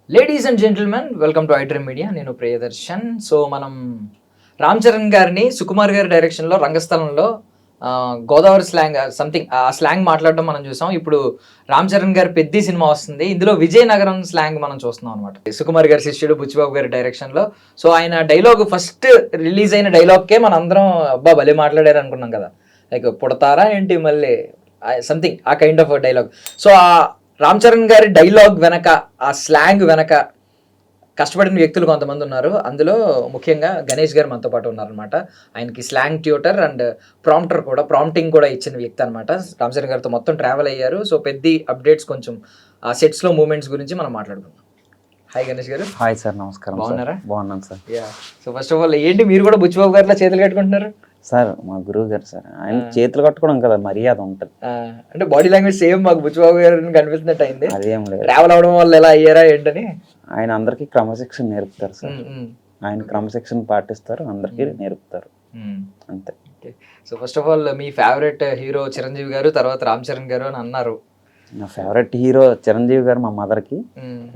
Ladies and gentlemen, welcome to iDream Media. నేను Priyadarshan. So మనం రామ్ చరణ్ గారిని సుకుమార్ గారి డైరెక్షన్లో రంగస్థలంలో గోదావరి స్లాంగ్ సంథింగ్ ఆ స్లాంగ్ మాట్లాడడం మనం చూసాం. ఇప్పుడు రామ్ చరణ్ గారి పెద్ద సినిమా వస్తుంది, ఇందులో విజయనగరం స్లాంగ్ మనం చూస్తున్నాం అనమాట. సుకుమార్ గారి శిష్యుడు బుచ్చిబాబు గారి డైరెక్షన్లో. సో ఆయన డైలాగ్ ఫస్ట్ రిలీజ్ అయిన డైలాగ్కే మన అందరం అబ్బా భలే మాట్లాడారు అనుకున్నాం కదా, లైక్ పుడతారా ఏంటి మళ్ళీ సంథింగ్ ఆ కైండ్ ఆఫ్ డైలాగ్. సో ఆ రామ్ చరణ్ గారి డైలాగ్ వెనక, ఆ స్లాంగ్ వెనక కష్టపడిన వ్యక్తులు కొంతమంది ఉన్నారు. అందులో ముఖ్యంగా గణేష్ గారు మనతో పాటు ఉన్నారనమాట. ఆయనకి స్లాంగ్ ట్యూటర్ అండ్ ప్రాంప్టింగ్ కూడా ఇచ్చిన వ్యక్తి అనమాట. రామ్ చరణ్ గారితో మొత్తం ట్రావెల్ అయ్యారు. సో పెద్ద అప్డేట్స్ కొంచెం ఆ సెట్స్లో మూమెంట్స్ గురించి మనం మాట్లాడుకుందాం. హాయ్ గణేష్ గారు. హాయ్ సార్, నమస్కారం. బాగున్నారా? బాగున్నాను sir. Yeah. So first of all ఏంటి మీరు కూడా బుచ్చిబాబు గారిలో చేతులు కట్టుకుంటున్నారు? సార్ మా గురువు గారు సార్, ఆయన చేతులు కట్టుకోవడం కదా మర్యాద ఉంటుంది. అంటే బాడీ లాంగ్వేజ్ సేమ్ మాకు బుచ్చిబాబు గారిని కనిపిస్తున్నట్టు అయింది. అదేం లేదు, ట్రావెల్ అవడం వల్ల ఎలా అయ్యారా ఏంటని. ఆయన అందరికీ క్రమశిక్షణ నేర్పుతారు సార్. ఆయన క్రమశిక్షణ పాటిస్తారు, అందరికీ నేర్పుతారు, అంతే. So first of all me favourite hero Chiranjeevi గారు, తర్వాత రామ్ చరణ్ గారు అని అన్నారు. నా ఫేవరెట్ హీరో చిరంజీవి గారు మా మదర్కి,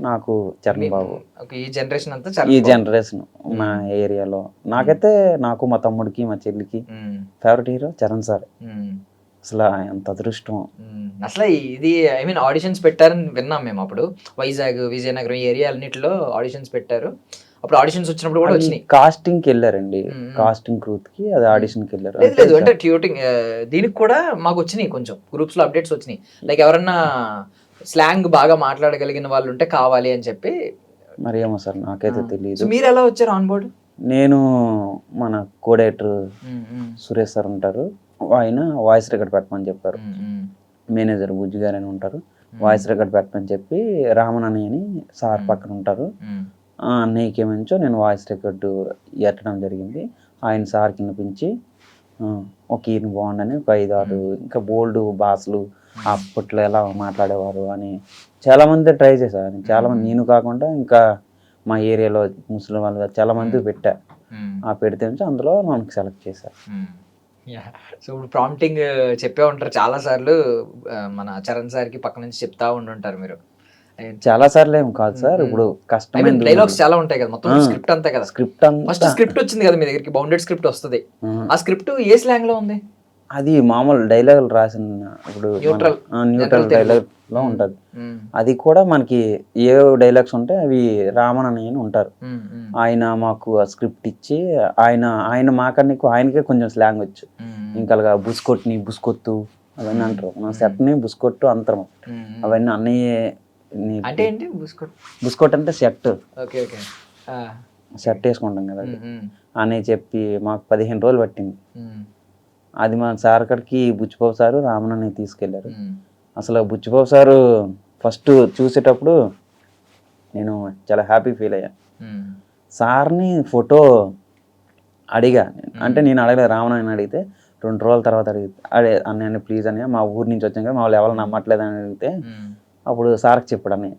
నాకు చరణ్ బాబు. ఈ జనరేషన్ అంతా, ఈ జనరేషన్ మా ఏరియాలో నాకైతే, నాకు మా తమ్ముడికి మా చెల్లికి ఫేవరెట్ హీరో చరణ్ సార్. అసలు ఎంత అదృష్టం. అసలు ఇది ఐ మీన్ ఆడిషన్స్ పెట్టారని విన్నాం మేము. అప్పుడు వైజాగ్, విజయనగరం ఈ ఏరియా అన్నిటిలో ఆడిషన్స్ పెట్టారు. అప్పుడు ఆడిషన్స్ వచ్చినప్పుడు కూడా వచ్చినాయి. కాస్టింగ్ కి వెళ్ళారండి, కాస్టింగ్ గ్రూప్ కి, అది ఆడిషన్ కి వెళ్ళారు. లేదు అంటే ట్యూటింగ్ దీనికి కూడా మాకు వచ్చినాయి, కొంచెం గ్రూప్స్ లో అప్డేట్స్ వచ్చినాయి. లైక్ ఎవరన్నా స్లాంగ్ బాగా మాట్లాడగలిగిన వాళ్ళు ఉంటే కావాలి అని చెప్పి. మరి ఏమో సార్, నాకైతే తెలియదు. మీరు ఎలా వచ్చారు ఆన్ బోర్డ్? నేను మన కోడైటర్ సురేష్ సార్ ఉంటారు, ఆయన వాయిస్ రికార్డ్ పెట్టమని చెప్పారు. మేనేజర్ బుజ్జి గారు అని ఉంటారు, వాయిస్ రికార్డ్ పెట్టమని చెప్పి రామన్ అని సార్ పక్కన ఉంటారు. అన్నయ్యకేమించో నేను వాయిస్ రికార్డు ఎట్టడం జరిగింది. ఆయన సార్కి వినిపించి ఒక ఈయన బాగుండని ఒక 5-6 ఇంకా బోల్డ్ భాషలు అప్పట్లో ఎలా మాట్లాడేవారు అని చాలామంది ట్రై చేశారు. చాలామంది, నేను కాకుండా ఇంకా మా ఏరియాలో ముస్లిం వాళ్ళు చాలామంది పెట్టా. ఆ పెడితే నుంచి అందులో మనకు సెలెక్ట్ చేశారు. సో ఇప్పుడు ప్రాంప్టింగ్ చెప్పే ఉంటారు చాలా సార్లు, మన చరణ్ సార్కి పక్క నుంచి చెప్తా ఉండుంటారు మీరు. చాలా సార్లు ఏం కాదు సార్, ఇప్పుడు కష్టమైన డైలాగ్స్ చాలా ఉంటాయి కదా, మొత్తం స్క్రిప్ట్ అంతే కదా. ఫస్ట్ స్క్రిప్ట్ వచ్చింది కదా మీ దగ్గరికి, బౌండెడ్ స్క్రిప్ట్ వస్తుంది. ఆ స్క్రిప్ట్ ఏ స్లాంగ్ లో ఉంది? అది మామూలు డైలాగులు రాసిన, ఇప్పుడు న్యూట్రల్ డైలాగ్ లో ఉంటది. అది కూడా మనకి ఏ డైలాగ్స్ ఉంటాయి అవి రామన్ అని ఉంటారు. ఆయన మాకు ఆ స్క్రిప్ట్ ఇచ్చి, ఆయన మాకన్నా ఆయనకే కొంచెం స్లాంగ్ వచ్చు. ఇంకా బుస్కొట్ని బుస్కొత్తు అవన్నీ అంటారు. నా సెట్ని బుస్కొట్టు అంతరం అవన్నీ అన్నయ్య. అంటే ఏంటి బుస్కొట్ అంటే షర్ట్, షర్ట్ వేసుకుంటాం కదా అని చెప్పి మాకు 15 రోజులు పట్టింది. అది మా సార్ కాడికి బుచ్చిబాబు సారు రామన్ అని తీసుకెళ్లారు. అసలు బుచ్చిబాబు సారు ఫస్ట్ చూసేటప్పుడు నేను చాలా హ్యాపీ ఫీల్ అయ్యా. సార్ని ఫోటో అడిగా, అంటే నేను అడగలేదు, రామన్ అని అడిగితే 2 రోజుల తర్వాత అన్నయ్య ప్లీజ్ అన్నయ్య, మా ఊరి నుంచి వచ్చాం కదా, మా వాళ్ళు ఎవరు నమ్మట్లేదు అని అడిగితే అప్పుడు సార్కి చెప్పాడు అన్నయ్య.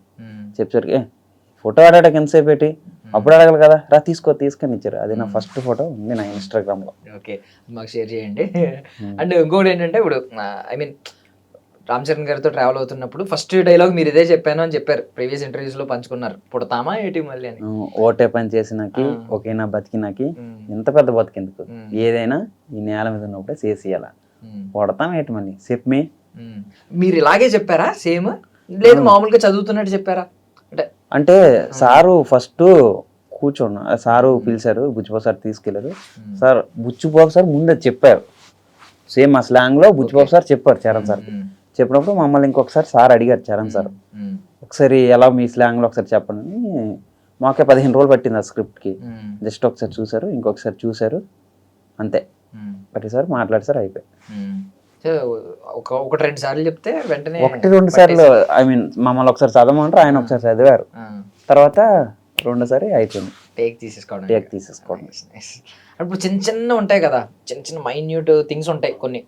చెప్పేసరికి ఫోటో అడగడానికి ఎంతసేపు పెట్టి, అప్పుడు అడగాలి కదా, రా తీసుకొని ఇచ్చారు. అది నా ఫస్ట్ ఫోటో ఉంది నా ఇన్స్టాగ్రామ్ లో. ఓకే, మాకు షేర్ చేయండి. అండ్ ఇంకోటి ఏంటంటే, ఇప్పుడు ఐ మీన్ రామ్ చరణ్ గారితో ట్రావెల్ అవుతున్నప్పుడు ఫస్ట్ డైలాగ్ మీరు ఇదే చెప్పాను అని చెప్పారు, ప్రీవియస్ ఇంటర్వ్యూస్ లో పంచుకున్నారు, పుడతామా ఏంటి మళ్ళీ అని. ఓటే పని చేసినాకి ఓకేనా బతికినాకి ఎంత పెద్ద బతికేందుకు, ఏదైనా ఈ నేల మీద ఉన్నప్పుడే చేసేయాల, పుడతాం ఏంటి మళ్ళీ చెప్పి. మీరు ఇలాగే చెప్పారా సేమ్, లేదు మామూలుగా చదువుతున్నట్టు చెప్పారా? అంటే సారు ఫస్ట్ కూర్చోండి, సారు పిలిచారు, బుచ్చిబాబు సార్ తీసుకెళ్లారు. సార్ బుచ్చిబాబు సార్ ముందే చెప్పారు, సేమ్ ఆ స్లాంగ్ లో బుచ్చిబాబు సార్ చెప్పారు చరణ్ సార్. చెప్పినప్పుడు మమ్మల్ని ఇంకొకసారి సార్ అడిగారు చరణ్ సార్, ఒకసారి ఎలా మీ స్లాంగ్ లో ఒకసారి చెప్పండి. మాకే 15 రోజులు పట్టింది ఆ స్క్రిప్ట్ కి. జస్ట్ ఒకసారి చూసారు, ఇంకొకసారి చూసారు, అంతే. ఒకటిసారి మాట్లాడి సార్ అయిపోయి. 1-2 సార్లు చెప్తే వెంటనే 1-2 సార్లు ఐ మీన్ మమ్మల్ని ఒకసారి చదవమంటారు, ఆయన ఒకసారి చదివారు, తర్వాత 2వ సారి అయిపోయింది టేక్ తీసేసుకోవడం. ఇప్పుడు చిన్న ఉంటాయి కదా, చిన్న మైన్యూట్ థింగ్స్ ఉంటాయి కొన్ని,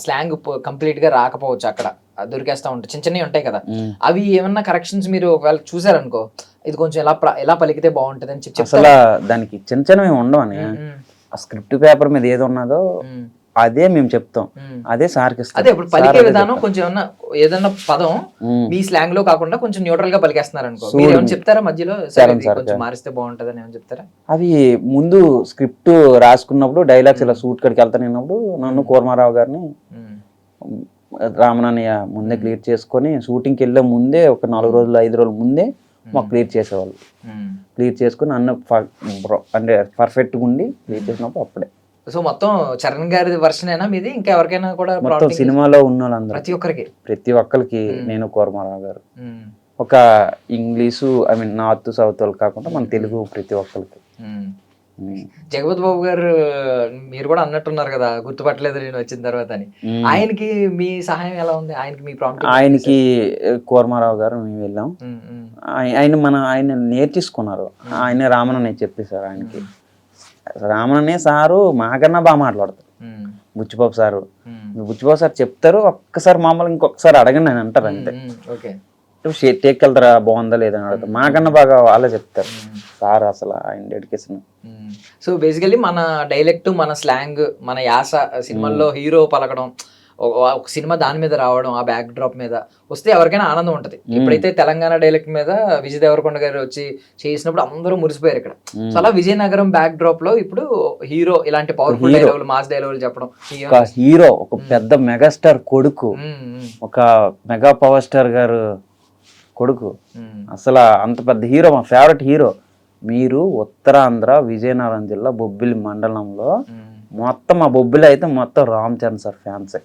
స్లాంగ్ కంప్లీట్ గా రాకపోవచ్చు, అక్కడ దొరికేస్తా ఉంటాయి, చిన్నవి ఉంటాయి కదా. అవి ఏమన్నా కరెక్షన్స్ మీరు ఒకవేళ చూసారనుకో, ఇది కొంచెం ఎలా పలికితే బాగుంటది అని చెప్పి అసలు దానికి చిన్నవి ఉండవని, ఆ స్క్రిప్ట్ పేపర్ మీద ఏది ఉన్నదో అదే మేము చెప్తాం, అదే సార్కి ఇస్తాం. అదే ఇప్పుడు పలికే విధానం కొంచెం ఏదన్నా పదం మీ స్లాంగ్ లో కాకుండా కొంచెం న్యూట్రల్ గా పలికేస్తున్నారు అనుకో, మీరు ఏమైనా చెప్తారా మధ్యలో కొంచెం మారిస్తే బాగుంటదని ఏమైనా చెప్తారా? అవి ముందు స్క్రిప్ట్ రాసుకున్నప్పుడు డైలాగ్స్ ఇలా షూట్ కడికి వెళ్తానప్పుడు నన్ను కూర్మారావు గారిని రామనాన్నయ్య ముందే క్లియర్ చేసుకొని షూటింగ్కి వెళ్ళే ముందే ఒక 4 రోజులు 5 రోజుల ముందే మాకు క్లియర్ చేసేవాళ్ళు. క్లియర్ చేసుకుని అన్న అంటే పర్ఫెక్ట్గా ఉండి క్లియర్ చేసినప్పుడు అప్పుడే. సో మొత్తం చరణ్ గారి వర్షన్ అయినా మీది, ఇంకా ఎవరికైనా కూడా మొత్తం సినిమాలో ఉన్న వాళ్ళందరూ ప్రతి ఒక్కరికి నేను కూర్మారావు గారు. ఒక English I mean north south వాళ్ళు కాకుండా మన తెలుగు ప్రతి ఒక్కరికి. జగపతి బాబు గారు మీరు కూడా అన్నట్టున్నారు కదా, గుర్తుపట్టలేదు నేను వచ్చిన తర్వాత అని. ఆయనకి మీ సహాయం ఎలా ఉంది? ఆయనకి మీ ప్రాంప్ట్? ఆయనకి కూర్మారావు గారు మేము వెళ్ళాం, ఆయన నేర్చేసుకున్నారు. ఆయన రామనని చెప్పేశారు ఆయనకి. రామననే సారు మాకన్నా బాగా మాట్లాడతారు. బుచ్చిబాబు సారు, బుచ్చిబాబు సార్ చెప్తారు, ఒక్కసారి మామూలు ఇంకొకసారి అడగండి అని అంటారు అంతే. టేక్ వెళ్తారా బాగుందా లేదని అడుగుతారు, మాకన్నా బాగా వాళ్ళే చెప్తారు సార్. అసలు ఆయన డెడికేషన్. సో బేసికలీ మన డైలెక్ట్, మన స్లాంగ్, మన యాస సినిమాల్లో హీరో పలకడం, ఒక సినిమా దాని మీద రావడం, ఆ బ్యాక్ డ్రాప్ మీద వస్తే ఎవరికైనా ఆనందం ఉంటుంది. ఎప్పుడైతే తెలంగాణ డైలెక్ట్ మీద విజయ్ దేవరకొండ గారు వచ్చి చేసినప్పుడు అందరూ మురిసిపోయారు ఇక్కడ. సో అలా విజయనగరం బ్యాక్ డ్రాప్ లో ఇప్పుడు హీరో ఇలాంటి పవర్ఫుల్ డైలాగులు, మాస్ డైలాగులు చెప్పడం. హీరో ఒక పెద్ద మెగాస్టార్ కొడుకు, ఒక మెగా పవర్ స్టార్ గారు కొడుకు, అసలు అంత పెద్ద హీరో, మా ఫేవరెట్ హీరో. మీరు ఉత్తరాంధ్ర విజయనగరం జిల్లా బొబ్బిలి మండలంలో మొత్తం మా బొబ్బిలి అయితే మొత్తం రామ్ చరణ్ సార్ ఫ్యాన్సే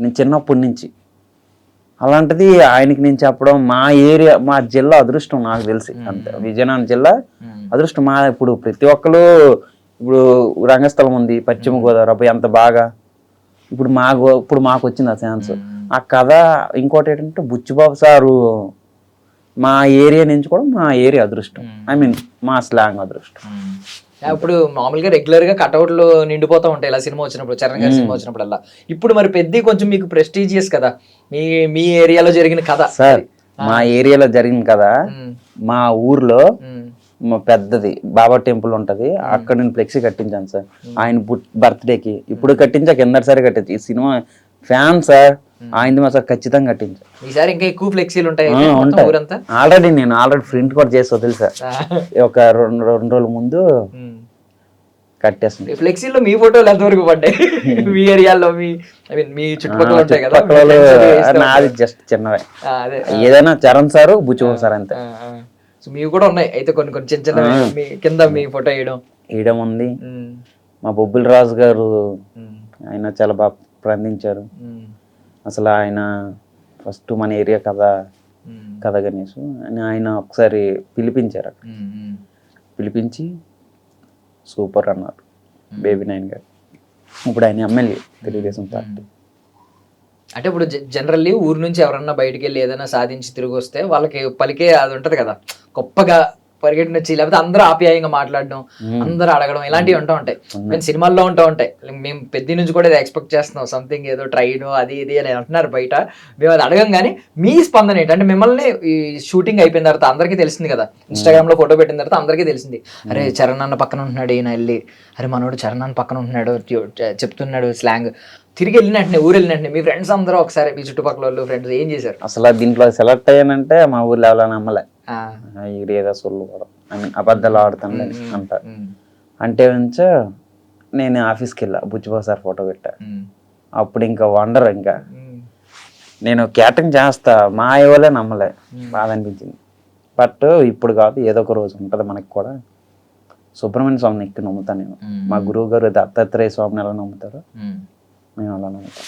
నేను చిన్నప్పటి నుంచి. అలాంటిది ఆయనకి నేను చెప్పడం, మా ఏరియా మా జిల్లా అదృష్టం నాకు తెలిసి అంతే. విజయనగరం జిల్లా అదృష్టం. మా ఇప్పుడు ప్రతి ఒక్కరు ఇప్పుడు రంగస్థలం ఉంది పశ్చిమ గోదావరి, అబ్బాయి ఎంత బాగా ఇప్పుడు మాకు వచ్చింది ఆ ఛాన్స్. ఆ కథ ఇంకోటి ఏంటంటే బుచ్చిబాబు సారు మా ఏరియా నుంచి కూడా మా ఏరియా అదృష్టం, ఐ మీన్ మా స్లాంగ్ అదృష్టం. ఇప్పుడు మామూలుగా రెగ్యులర్ గా కట్అవుట్లు నిండిపోతూ ఉంటాయి ఇలా సినిమా వచ్చినప్పుడు, చరణ్ గారి సినిమా వచ్చినప్పుడల్లా. ఇప్పుడు మరి పెద్ద కొంచెం మీకు ప్రెస్టీజియస్ కదా మీ ఏరియాలో జరిగిన కథ. సార్ మా ఏరియాలో జరిగిన కదా, మా ఊర్లో మా పెద్దది బాబా టెంపుల్ ఉంటది, అక్కడ నేను ఫ్లెక్సీ కట్టించాను సార్ ఆయన బర్త్డేకి. ఇప్పుడు కట్టించా, కిందసారి కట్టించా. ఈ సినిమా ఫ్యాన్ సార్ ఆయనది మా సార్ ఖచ్చితంగా కట్టించా. ఈసారి ఇంకా ఎక్కువ ఫ్లెక్సీలు ఉంటాయి. ఆల్రెడీ ప్రింట్ కూడా చేస్తా తెలుసా, ఒక 2 రోజుల ముందు కట్టేస్తుంది. ఫ్లెక్సీలో మీ ఫోటోలు ఎంతవరకు పడ్డాయి మీ ఏరియాలో? మీ చుట్టుపక్కల ఉంటాయి కదా. నాది జస్ట్ చిన్నవే, ఏదైనా చరణ్ సారు బుచ్చిబాబు సార్ అంతే. మీవి కూడా ఉన్నాయి అయితే కొన్ని చిన్న చిన్న కింద మీ ఫోటో వేయడం ఉంది. మా బొబ్బిలి రాజు గారు ఆయన చాలా బాగా స్పందించారు. అసలు ఆయన ఫస్ట్ మన ఏరియా కథ గణేష్ అని ఆయన ఒకసారి పిలిపించారు. పిలిపించి సూపర్ అన్నారు బేబీ నైన్ గారు. ఇప్పుడు ఆయన ఎమ్మెల్యే తెలుగుదేశం పార్టీ. అంటే ఇప్పుడు జనరల్లీ ఊరు నుంచి ఎవరన్నా బయటికి వెళ్ళి ఏదైనా సాధించి తిరిగి వస్తే వాళ్ళకి పలికే అది ఉంటది కదా, గొప్పగా పరిగెట్టిన వచ్చి, లేకపోతే అందరూ ఆప్యాయంగా మాట్లాడడం, అందరూ అడగడం, ఇలాంటివి ఉంటూ ఉంటాయి. మేము సినిమాల్లో ఉంటూ ఉంటాయి. మేము పెద్ద నుంచి కూడా ఎక్స్పెక్ట్ చేస్తున్నాం, సంథింగ్ ఏదో ట్రైన్ అది ఇది అని అంటున్నారు బయట. మేము అది అడగం. కానీ మీ స్పందన ఏంటంటే, మిమ్మల్ని ఈ షూటింగ్ అయిపోయిన తర్వాత అందరికీ తెలిసింది కదా, ఇన్స్టాగ్రామ్ లో ఫోటో పెట్టిన తర్వాత అందరికీ తెలిసింది, అరే చరణ్ అన్న పక్కన ఉంటున్నాడు ఈయన వెళ్ళి, అరే మనోడు చరణ్ అన్న పక్కన ఉంటున్నాడు చెప్తున్నాడు స్లాంగ్. తిరిగి వెళ్ళినట్టునే ఊరు వెళ్ళినట్టునే మీ ఫ్రెండ్స్ అందరూ ఒకసారి, మీ చుట్టుపక్కల వాళ్ళు ఫ్రెండ్స్ ఏం చేశారు? అసలు దీంట్లో సెలెక్ట్ అయ్యానంటే మా ఊర్లో ఎవరైనా నమ్మలే, ఏదో సొల్లు కూడా అబద్ధాలు ఆడుతాను అంటారు. అంటే నుంచో నేను ఆఫీస్కి వెళ్ళా, బుచ్చిబాబు సార్ ఫోటో పెట్టా. అప్పుడు ఇంకా వండర్, ఇంకా నేను క్యాటరింగ్ చేస్తా, మా వాళ్ళే నమ్మలే, బాధ అనిపించింది. బట్ ఇప్పుడు కాదు, ఏదో ఒక రోజు ఉంటుంది మనకి కూడా. సుబ్రహ్మణ్య స్వామిని ఎక్కువ నమ్ముతాను నేను. మా గురువు గారు దత్తాత్రేయ స్వామిని ఎలా నమ్ముతారో మేము అలా నమ్ముతాం.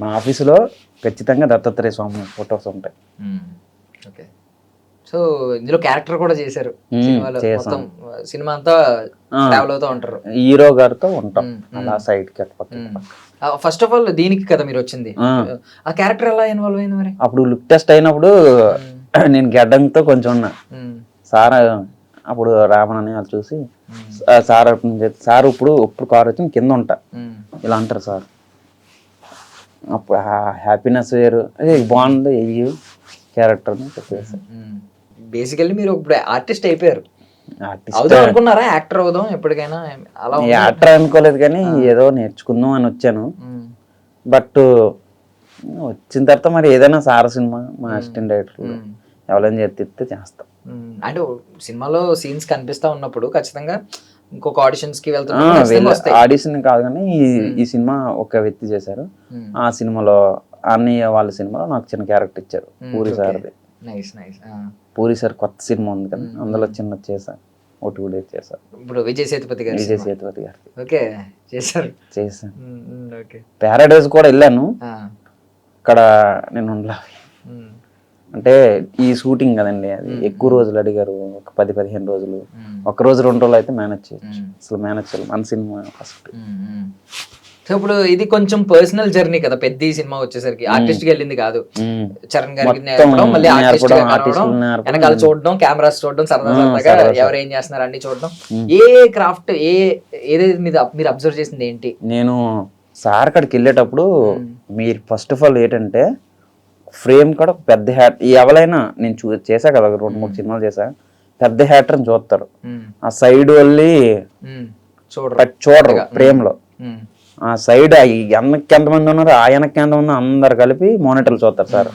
మా ఆఫీసులో ఖచ్చితంగా దత్తాత్రేయ స్వామి ఫొటోస్ ఉంటాయి. ఓకే. సో ఇందులో క్యారెక్టర్ కూడా చేశారు సినిమాలో, మొత్తం సినిమా అంతా ట్రావెల్ అవుతూ ఉంటారు హీరో గారితో ఉంటాం అలా సైడ్ కి. ఫస్ట్ ఆఫ్ ఆల్ దీనికి కదా మీరు వచ్చింది, ఆ క్యారెక్టర్ ఎలా ఇన్వాల్వ్ అయింది మరి? అప్పుడు లుక్ టెస్ట్ అయినప్పుడు నేను గడ్డంతో కొంచెం ఉన్నా సార్. అప్పుడు రామన్ వాళ్ళు చూసి సార్ ఇప్పుడు కారు వచ్చి కింద ఉంటా ఇలా అంటారు సార్. అప్పుడు హ్యాపీనెస్ వేరు, క్యారెక్టర్ అని చెప్పేసి. బేసికల్లీ మీరు ఇప్పుడు ఆర్టిస్ట్ అయిపోయారు. ఆర్టిస్ట్ అవుదాం అనుకున్నారా, యాక్టర్ అవుదాం ఎప్పటికైనా అలా ఉందా? యాక్టర్ అనుకోలేదు కానీ ఏదో నేర్చుకుందాం అని వచ్చాను. బట్ వచ్చిన తర్వాత మరి ఏదైనా సార సినిమా మా అసిస్టెంట్ డైరెక్టర్ ఎవరైనా చెప్తే చేస్తాం. అంటే సినిమాలో సీన్స్ కనిపిస్తా ఉన్నప్పుడు ఖచ్చితంగా ఇంకొక ఆడిషన్స్ కి వెళ్తున్నా ఆడిషన్ కాదు కానీ ఈ సినిమా ఒక వ్యక్తి చేశారు. ఆ సినిమాలో అన్నయ్య వాళ్ళ సినిమాలో నాకు చిన్న క్యారెక్టర్ ఇచ్చారు, పూరి సార్ది. పూరి సార్ కొత్త సినిమా ఉంది కదా, అందులో చిన్న చేశాను, ఒకటి కూడా చేశాను. ఇప్పుడు విజయ్ సేతుపతి గారి ఓకే చేశారు. ప్యారడైజ్ కూడా వెళ్ళాను. అక్కడ నేను అంటే ఈ షూటింగ్ కదండి, అది ఎక్కువ రోజులు అడిగారు, ఒక 10-15 రోజులు. ఒక రోజు 2 రోజులు అయితే మేనేజ్ చేయొచ్చు, అసలు మేనేజ్ చేయాలి మన సినిమా ఫస్ట్. సో ఇప్పుడు ఇది కొంచెం పర్సనల్ జర్నీ కదా, పెద్ద ఈ సినిమా వచ్చేసరికి ఆర్టిస్ట్ కి వెళ్ళింది కాదు. చరణ్ గారికి నేర్పడం, మళ్ళీ ఆర్టిస్ట్ గా కలవడం, వెనకాల చూడడం, కెమెరాస్ చూడడం, సరదాగా ఎవరు ఏం చేస్తున్నారు అన్ని చూడడం. ఏ క్రాఫ్ట్ ఏదైతే మీరు అబ్జర్వ్ చేసింది ఏంటి? నేను సార్ కాడికి వెళ్ళేటప్పుడు మీరు ఫస్ట్ ఆఫ్ ఆల్ ఏంటంటే ఫ్రేమ్ కూడా పెద్ద హ్యాట్, ఎవరైనా నేను చేశా కదా 2-3 సినిమాలు చేశా, పెద్ద హ్యాటర్ అని చూస్తారు. ఆ సైడ్ వెళ్ళి చూడరు ఫ్రేమ్ లో. ఆ సైడ్ వెనక్కి ఎంతమంది ఉన్నారు, ఆ వెనక్కి ఎంతమంది అందరు కలిపి మానిటర్లు చూస్తారు సార్.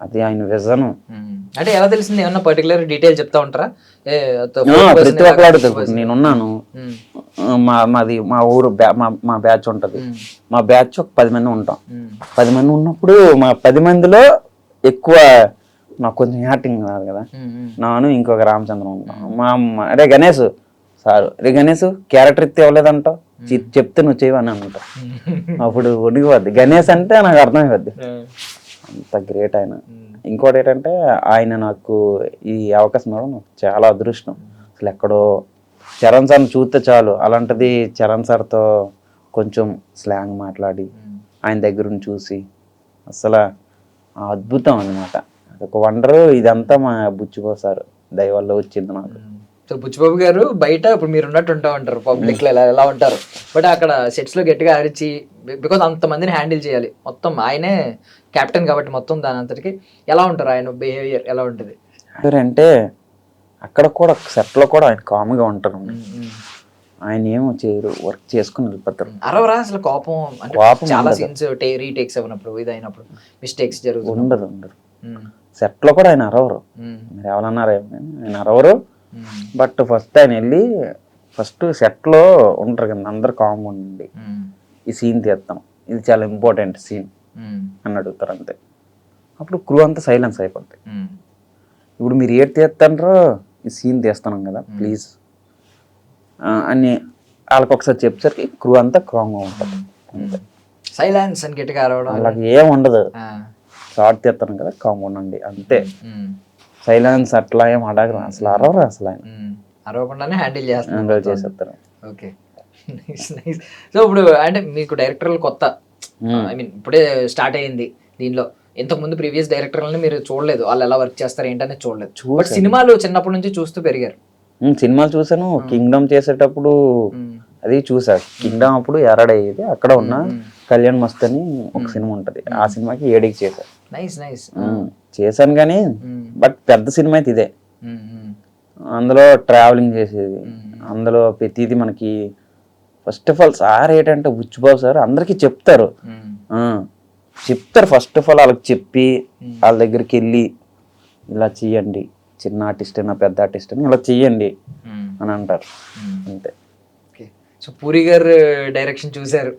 అది ఆయన విజన్. అంటే ఎలా తెలిసింది, ఏమన్నా పర్టికులర్ డీటెయిల్ చెప్తా ఉంటారా? ప్రతి ఒక్కరు అడుగుతారు. నేనున్నాను, మాది మా ఊరు మా బ్యాచ్ ఉంటది, మా బ్యాచ్ ఒక 10 మంది ఉంటాం. 10 మంది ఉన్నప్పుడు మా 10 మందిలో ఎక్కువ నాకు కొంచెం యాక్టింగ్ రాదు కదా, నాను ఇంకొక రామచంద్రం ఉంటాం. మా అరే గణేష్ సార్, రే గణేష్ క్యారెక్టర్ ఇస్తే ఇవ్వలేదంటావు, చెప్తే నువ్వు చేయవని అంటావు. అప్పుడు ఒడిగిపోద్ది, గణేష్ అంటే నాకు అర్థమైపోద్ది, అంత గ్రేట్ ఆయన. ఇంకోటి ఏంటంటే ఆయన నాకు ఈ అవకాశం ఇవ్వడం నాకు చాలా అదృష్టం. అసలు ఎక్కడో చరణ్ సార్ని చూస్తే చాలు, అలాంటిది చరణ్ సార్తో కొంచెం స్లాంగ్ మాట్లాడి ఆయన దగ్గరుండి చూసి అసలు అద్భుతం అన్నమాట. ఒక వండరు. ఇదంతా మా బుచ్చిబాబు సార్ దయ వల్ల వచ్చింది నాకు. సో బుచ్చిబాబు గారు బయట ఇప్పుడు మీరు ఉన్నట్టు ఉంటా ఉంటారు, పబ్లిక్ లో ఎలా ఉంటారు, బట్ అక్కడ సెట్స్ లో గట్టిగా అరిచి, బికాస్ అంతమందిని హ్యాండిల్ చేయాలి, మొత్తం ఆయనే కెప్టెన్ కాబట్టి మొత్తం దాని అంతటికి ఎలా ఉంటారు, ఆయన బిహేవియర్ ఎలా ఉంటుంది అంటే అక్కడ కూడా సెట్లో కూడా ఆయన కామ్గా ఉంటారు. ఆయన ఏమో చేయరు, వర్క్ చేసుకుని వెళ్ళిపోతారు. అరవరా అసలు కోపం? అంటే చాలా సీన్స్ రీటేక్స్ అయినప్పుడు ఇది అయినప్పుడు మిస్టేక్స్ జరుగుతుంది. ఉండరు సెట్లో కూడా ఆయన అరవరు. మీరు ఎవరన్నారా, ఆయన అరవరు. బట్ ఫస్ట్ ఆయన వెళ్ళి ఫస్ట్ సెట్లో ఉంటారు కదా, అందరు కామ్గా ఉండండి, ఈ సీన్ తీస్తాం, ఇది చాలా ఇంపార్టెంట్ సీన్ అని అడుగుతారు అంతే. అప్పుడు క్రూ అంతా సైలెన్స్ అయిపోద్ది. ఇప్పుడు మీరు ఏడు తీస్తారో ఈ సీన్ తీస్తున్నాం కదా ప్లీజ్ అని వాళ్ళకి ఒకసారి చెప్పేసరికి క్రూ అంతా కామ్గా ఉంటుంది అంతే. సైలెన్స్ అని గట్టిగా అరవడం వాళ్ళకి ఏం ఉండదు, షార్ట్ తీస్తాను కదా కామ్గా ఉండండి అంతే. సైలెన్స్ అట్లా ఏం అడగరు, అసలు అరవరు, అసలు ఆయన అరవకుండానే హ్యాండిల్ చేసేస్తారు. ఓకే. సో ఇప్పుడు అంటే మీకు డైరెక్టర్లు కొత్త, ఐ మీన్ ఇప్పుడే స్టార్ట్ అయ్యింది దీనిలో, ఇంతకు ముందు ప్రీవియస్ డైరెక్టర్లని మీరు చూడలేదు, వాళ్ళు ఎలా వర్క్ చేస్తారు ఏంటనే చూడలేదు. బట్ సినిమాలు చిన్నప్పటి నుంచి చూస్తూ పెరిగారు. సినిమాలు చూసాను. కింగ్డమ్ చేసేటప్పుడు అది చూసా. కింగ్డమ్ అప్పుడు ఎరడయ్యేది, అక్కడ ఉన్న కళ్యాణ్ మస్త్ అని ఒక సినిమా ఉంటది, ఆ సినిమాకి ఏడికి చేశాను. చేశాను కానీ బట్ పెద్ద సినిమా అయితే ఇదే. అందులో ట్రావెలింగ్ చేసేది, అందులో ప్రతిది మనకి ఫస్ట్ ఆఫ్ ఆల్ సార్ ఏంటంటే బుచ్చిబాబు సార్ అందరికి చెప్తారు ఫస్ట్ ఆఫ్ ఆల్ వాళ్ళకి చెప్పి వాళ్ళ దగ్గరికి వెళ్ళి ఇలా చెయ్యండి, చిన్న ఆర్టిస్ట్ అయినా పెద్ద ఆర్టిస్ట్ అయినా ఇలా చెయ్యండి అని అంటారు అంతే. సో పూరి గారు డైరెక్షన్ చూసారు,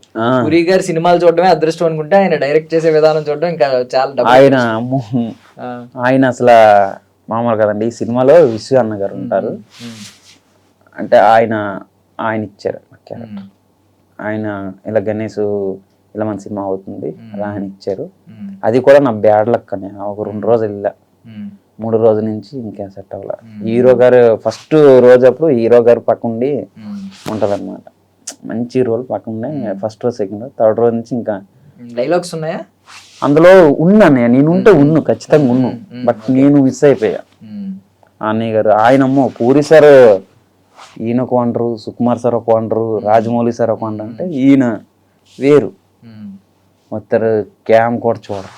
పూరి గారు సినిమాలు చూడడమే అదృష్టం అనుకుంటే ఆయన డైరెక్ట్ చేసే విధానం చూడడం ఇంకా చాలా. ఆయన అసలు మామూలు కదండి. ఈ సినిమాలో విశ్వ అన్న గారు ఉంటారు, అంటే ఆయన ఇచ్చారు క్యారెక్టర్. ఆయన ఇలా గణేష్ ఇలా మన సినిమా అవుతుంది అలా ఆయన ఇచ్చారు. అది కూడా నా బ్యాడ్ లక్ అని, ఒక 2 రోజులు వెళ్ళా, 3 రోజుల నుంచి ఇంకేం సెట్ అవ్వాల. హీరో గారు ఫస్ట్ రోజు అప్పుడు హీరో గారు పక్కండి ఉంటది అనమాట, మంచి రోల్ పక్కనే. ఫస్ట్ రోజు, సెకండ్ రోజు, థర్డ్ రోజు నుంచి ఇంకా డైలాగ్స్ ఉన్నాయా అందులో. ఉన్నాను నేనుంటే ఖచ్చితంగా ఉన్నాను, బట్ నేను మిస్ అయిపోయా. అన్నయ్య గారు ఆయనమ్మో పూరి సార్ ఈయన ఒక వండరు, సుకుమార్ సార్ ఒక వండరు, రాజమౌళి సార్ ఒక వండరు, అంటే ఈయన వేరు. మొత్తం క్యామ్ కూడా చూడరు,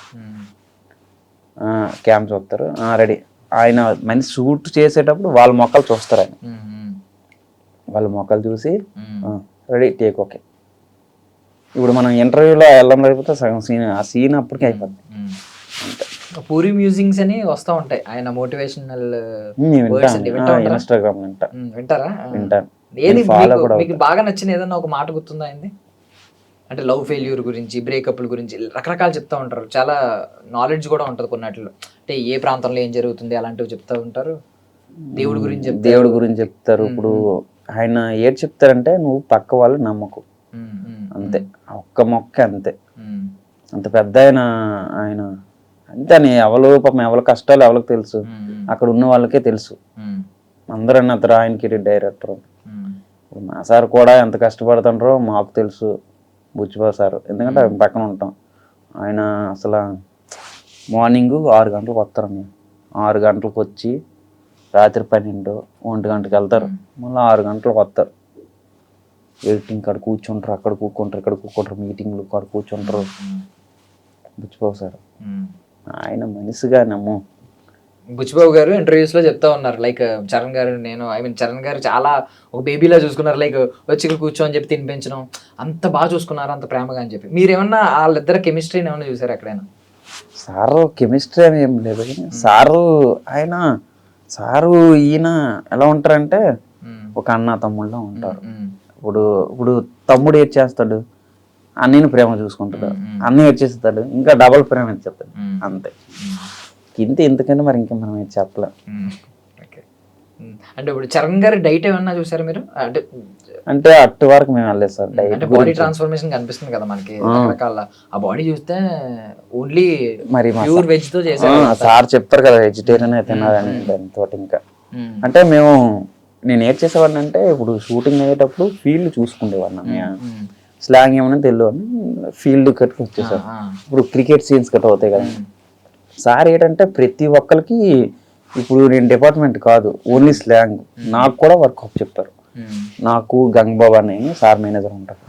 క్యామ్ చూస్తారు రెడీ ఆయన మనిషి షూట్ చేసేటప్పుడు వాళ్ళ మొక్కలు చూస్తారు ఆయన, వాళ్ళ మొక్కలు చూసి రెడీ టేక్ ఓకే. ఇప్పుడు మనం ఇంటర్వ్యూలో వెళ్ళడం లేకపోతే సగం సీన్ ఆ సీన్ అప్పటికే అయిపోద్ది. పూరి మ్యూజింగ్స్ అని వస్తూ ఉంటాయి ఆయన మోటివేషనల్ ఇన్స్టాగ్రామ్ వింటారా? వింటాను. ఏది ఫాలో కూడా మీకు బాగా నచ్చిన ఏదన్నా ఒక మాట గుర్తుందా అయింది? అంటే లవ్ ఫెయిల్యూర్ గురించి, బ్రేకప్ల గురించి రకరకాలు చెప్తా ఉంటారు. చాలా నాలెడ్జ్ కూడా ఉంటుంది కొన్నిట్లో. అంటే ఏ ప్రాంతంలో ఏం జరుగుతుంది అలాంటివి చెప్తా ఉంటారు. దేవుడి గురించి చెప్తారు. ఇప్పుడు ఆయన ఏది చెప్తారంటే నువ్వు పక్క వాళ్ళు నమ్మకు అంతే, ఒక్క మొక్క అంతే. అంత పెద్ద ఆయన అంతే అని ఎవరి కష్టాలు ఎవరికి తెలుసు, అక్కడ ఉన్న వాళ్ళకే తెలుసు. అందరూ అన్నారు ఆయనకి డైరెక్టర్. మా సార్ కూడా ఎంత కష్టపడుతుంటారో మాకు తెలుసు, బుచ్చిబాబు సార్, ఎందుకంటే ఆయన పక్కన ఉంటాం. ఆయన అసలు మార్నింగ్ 6 గంటలకు వస్తారండి, 6 గంటలకు వచ్చి రాత్రి 12, 1 గంటకి వెళ్తారు, మళ్ళీ 6 గంటలకు వస్తారు. ఎడిటింగ్ కాడ కూర్చుంటారు, అక్కడ కూర్చుంటారు, ఇక్కడ కూర్చుంటారు, మీటింగ్లు కాడ కూర్చుంటారు. బుచ్చిబాబు సార్ ఆయన మనిషిగా నమ్ము. బుచ్చిబాబు గారు ఇంటర్వ్యూస్ లో చెప్తా ఉన్నారు, లైక్ చరణ్ గారు చరణ్ గారు చాలా ఒక బేబీలా చూసుకున్నారు, లైక్ వచ్చి ఇక్కడ కూర్చో అని చెప్పి తినిపించడం, అంత బాగా చూసుకున్నారు, అంత ప్రేమగా అని చెప్పి. మీరేమన్నా వాళ్ళిద్దరు కెమిస్ట్రీని ఏమన్నా చూసారు ఎక్కడైనా? సారు కెమిస్ట్రీ అని ఏం లేదు, సారు ఈయన ఎలా ఉంటారంటే ఒక అన్న తమ్ముళ్ళ ఉంటారు. ఇప్పుడు తమ్ముడు ఏడ్ చేస్తాడు, అన్నయ్యని ప్రేమ చూసుకుంటాడు, అన్నయ్య వచ్చేస్తాడు, ఇంకా డబల్ ప్రేమ ఇచ్చేస్తాడు అంతే. ఇంతకంటే మరి ఇంకా మనం ఏది చెప్పలేం. అంటే ఇప్పుడు చరణ్ గారి డైట్ ఏమన్నా చూసారు మీరు? అంటే అటు వరకు మేము వెళ్ళలేదు సార్. అంటే బాడీ ట్రాన్స్ఫర్మేషన్ కనిపిస్తుంది కదా మనకి రకరకాల, ఆ బాడీ చూస్తే ఓన్లీ మరి ప్యూర్ వెజ్ తో చేశారు. సార్ చెప్తారు కదా వెజిటేరియన్ తినాలని, దాంతో ఇంకా అంటే నేను ఏం చేసేవాడిని అంటే ఇప్పుడు షూటింగ్ అయ్యేటప్పుడు ఫీల్డ్ చూసుకునేవాడిని, స్లాంగ్ ఏమన్నా తెలియదు, ఫీల్డ్ కట్టుకు వచ్చేసారు. ఇప్పుడు క్రికెట్ సీన్స్ కట్ అవుతాయి కదా, సార్ ఏంటంటే ప్రతి ఒక్కరికి ఇప్పుడు నేను డిపార్ట్మెంట్ కాదు, ఓన్లీ స్లాంగ్ నాకు కూడా వర్కౌట్ చెప్పారు. నాకు గంగబాబు అని సార్ మేనేజర్ ఉంటారు,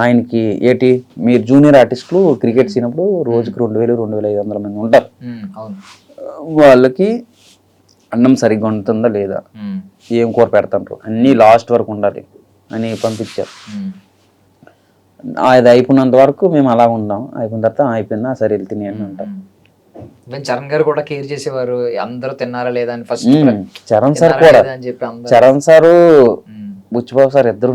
ఆయనకి ఏంటి మీరు జూనియర్ ఆర్టిస్టులు క్రికెట్ సీనప్పుడు రోజుకి 2000, 2500 మంది ఉంటారు, వాళ్ళకి అన్నం సరిగ్గా ఉంటుందా లేదా, ఏం కూర పెడతారు అన్నీ లాస్ట్ వరకు ఉండాలి అని పంపించారు. అది అయిపోయినంత వరకు మేము అలా ఉన్నాం, అయిపోయిన తర్వాత అయిపోయిందా సరే వెళ్తే అని అంటారు. చరణ్ గారు కూడా కేర్ చేసేవారు, అందరూ తిన్నారా లేదా అని ఫస్ట్. చరణ్ సార్ కూడా, చరణ్ సారు బుచ్చిబాబు సార్ ఇద్దరు.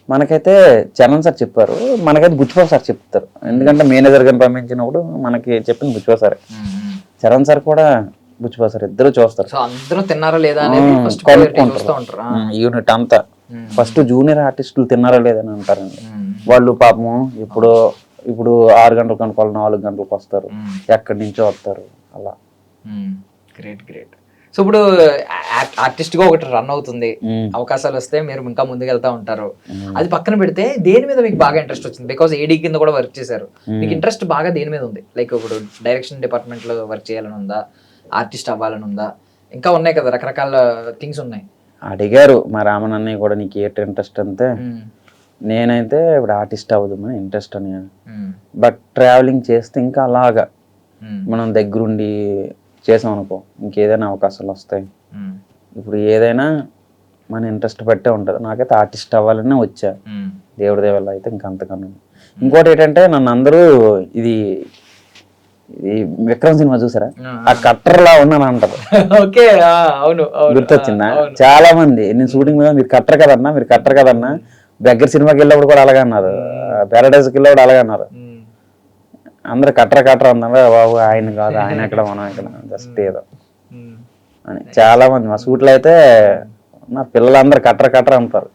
మనకైతే చరణ్ సార్ చెప్పారు, మనకైతే బుచ్చిబాబు సార్ చెప్తారు, ఎందుకంటే మేనేజర్ గారిని పంపించినప్పుడు మనకి చెప్పింది బుచ్చిబాబు సార్. చరణ్ సార్ కూడా బుచ్చిబాబు సార్ ఇద్దరు చూస్తారు, అందరూ తిన్నారా లేదా యూనిట్ అంతా. ఫస్ట్ జూనియర్ ఆర్టిస్టులు తిన్నారా లేదని అంటారండి, వాళ్ళు పాపము ఇప్పుడు 6 గంటలకు అనుకోవాలి 4 గంటలకు వస్తారు, ఎక్కడి నుంచో వస్తారు అలా. గ్రేట్. సో ఇప్పుడు ఆర్టిస్ట్ గా ఒకటి రన్ అవుతుంది, అవకాశాలు వస్తే మీరు ఇంకా ముందుకు వెళ్తా ఉంటారు. అది పక్కన పెడితే దేని మీద మీకు బాగా ఇంట్రెస్ట్ వచ్చింది? బికాస్ ఏడీ కింద కూడా వర్క్ చేశారు, మీకు ఇంట్రెస్ట్ బాగా దేని మీద ఉంది? లైక్ ఇప్పుడు డైరెక్షన్ డిపార్ట్మెంట్ లో వర్క్ చేయాలని ఉందా, ఆర్టిస్ట్ అవ్వాలని ఉందా, ఇంకా ఉన్నాయి కదా రకరకాల థింగ్స్ ఉన్నాయి. అడిగారు మా రామన్ అన్నయ్య కూడా, నీకు ఏంటి ఇంట్రెస్ట్ అంటే నేనైతే ఇప్పుడు ఆర్టిస్ట్ అవ్వదు ఇంట్రెస్ట్ అని, బట్ ట్రావెలింగ్ చేస్తే ఇంకా అలాగా మనం దగ్గరుండి చేసాం అనుకో ఇంకేదైనా అవకాశాలు వస్తాయి. ఇప్పుడు ఏదైనా మన ఇంట్రెస్ట్ బట్టే ఉంటుంది. నాకైతే ఆర్టిస్ట్ అవ్వాలనే వచ్చా, దేవుడి దేవల్ల అయితే ఇంకంతకన్నా. ఇంకోటి ఏంటంటే నన్ను అందరూ ఇది విక్రమ్ సినిమా చూసారా, ఆ కట్టర్ లా ఉన్నాను అంటారు. గుర్తొచ్చిందా? చాలా మంది నేను షూటింగ్ మీద మీరు కట్టర్ కదన్నా, దగ్గర సినిమాకి వెళ్ళినప్పుడు కూడా అలాగే అన్నారు, పారడైజ్కి వెళ్ళినప్పుడు అలాగే అన్నారు. అందరు కట్టర్ అన్నారు, బాబు ఆయన కాదు, ఆయన ఎక్కడ మనం ఎక్కడ జస్ట్ ఏదో అని. చాలా మంది మా షూట్లో అయితే నా పిల్లలందరూ కట్టర్ అంటారు.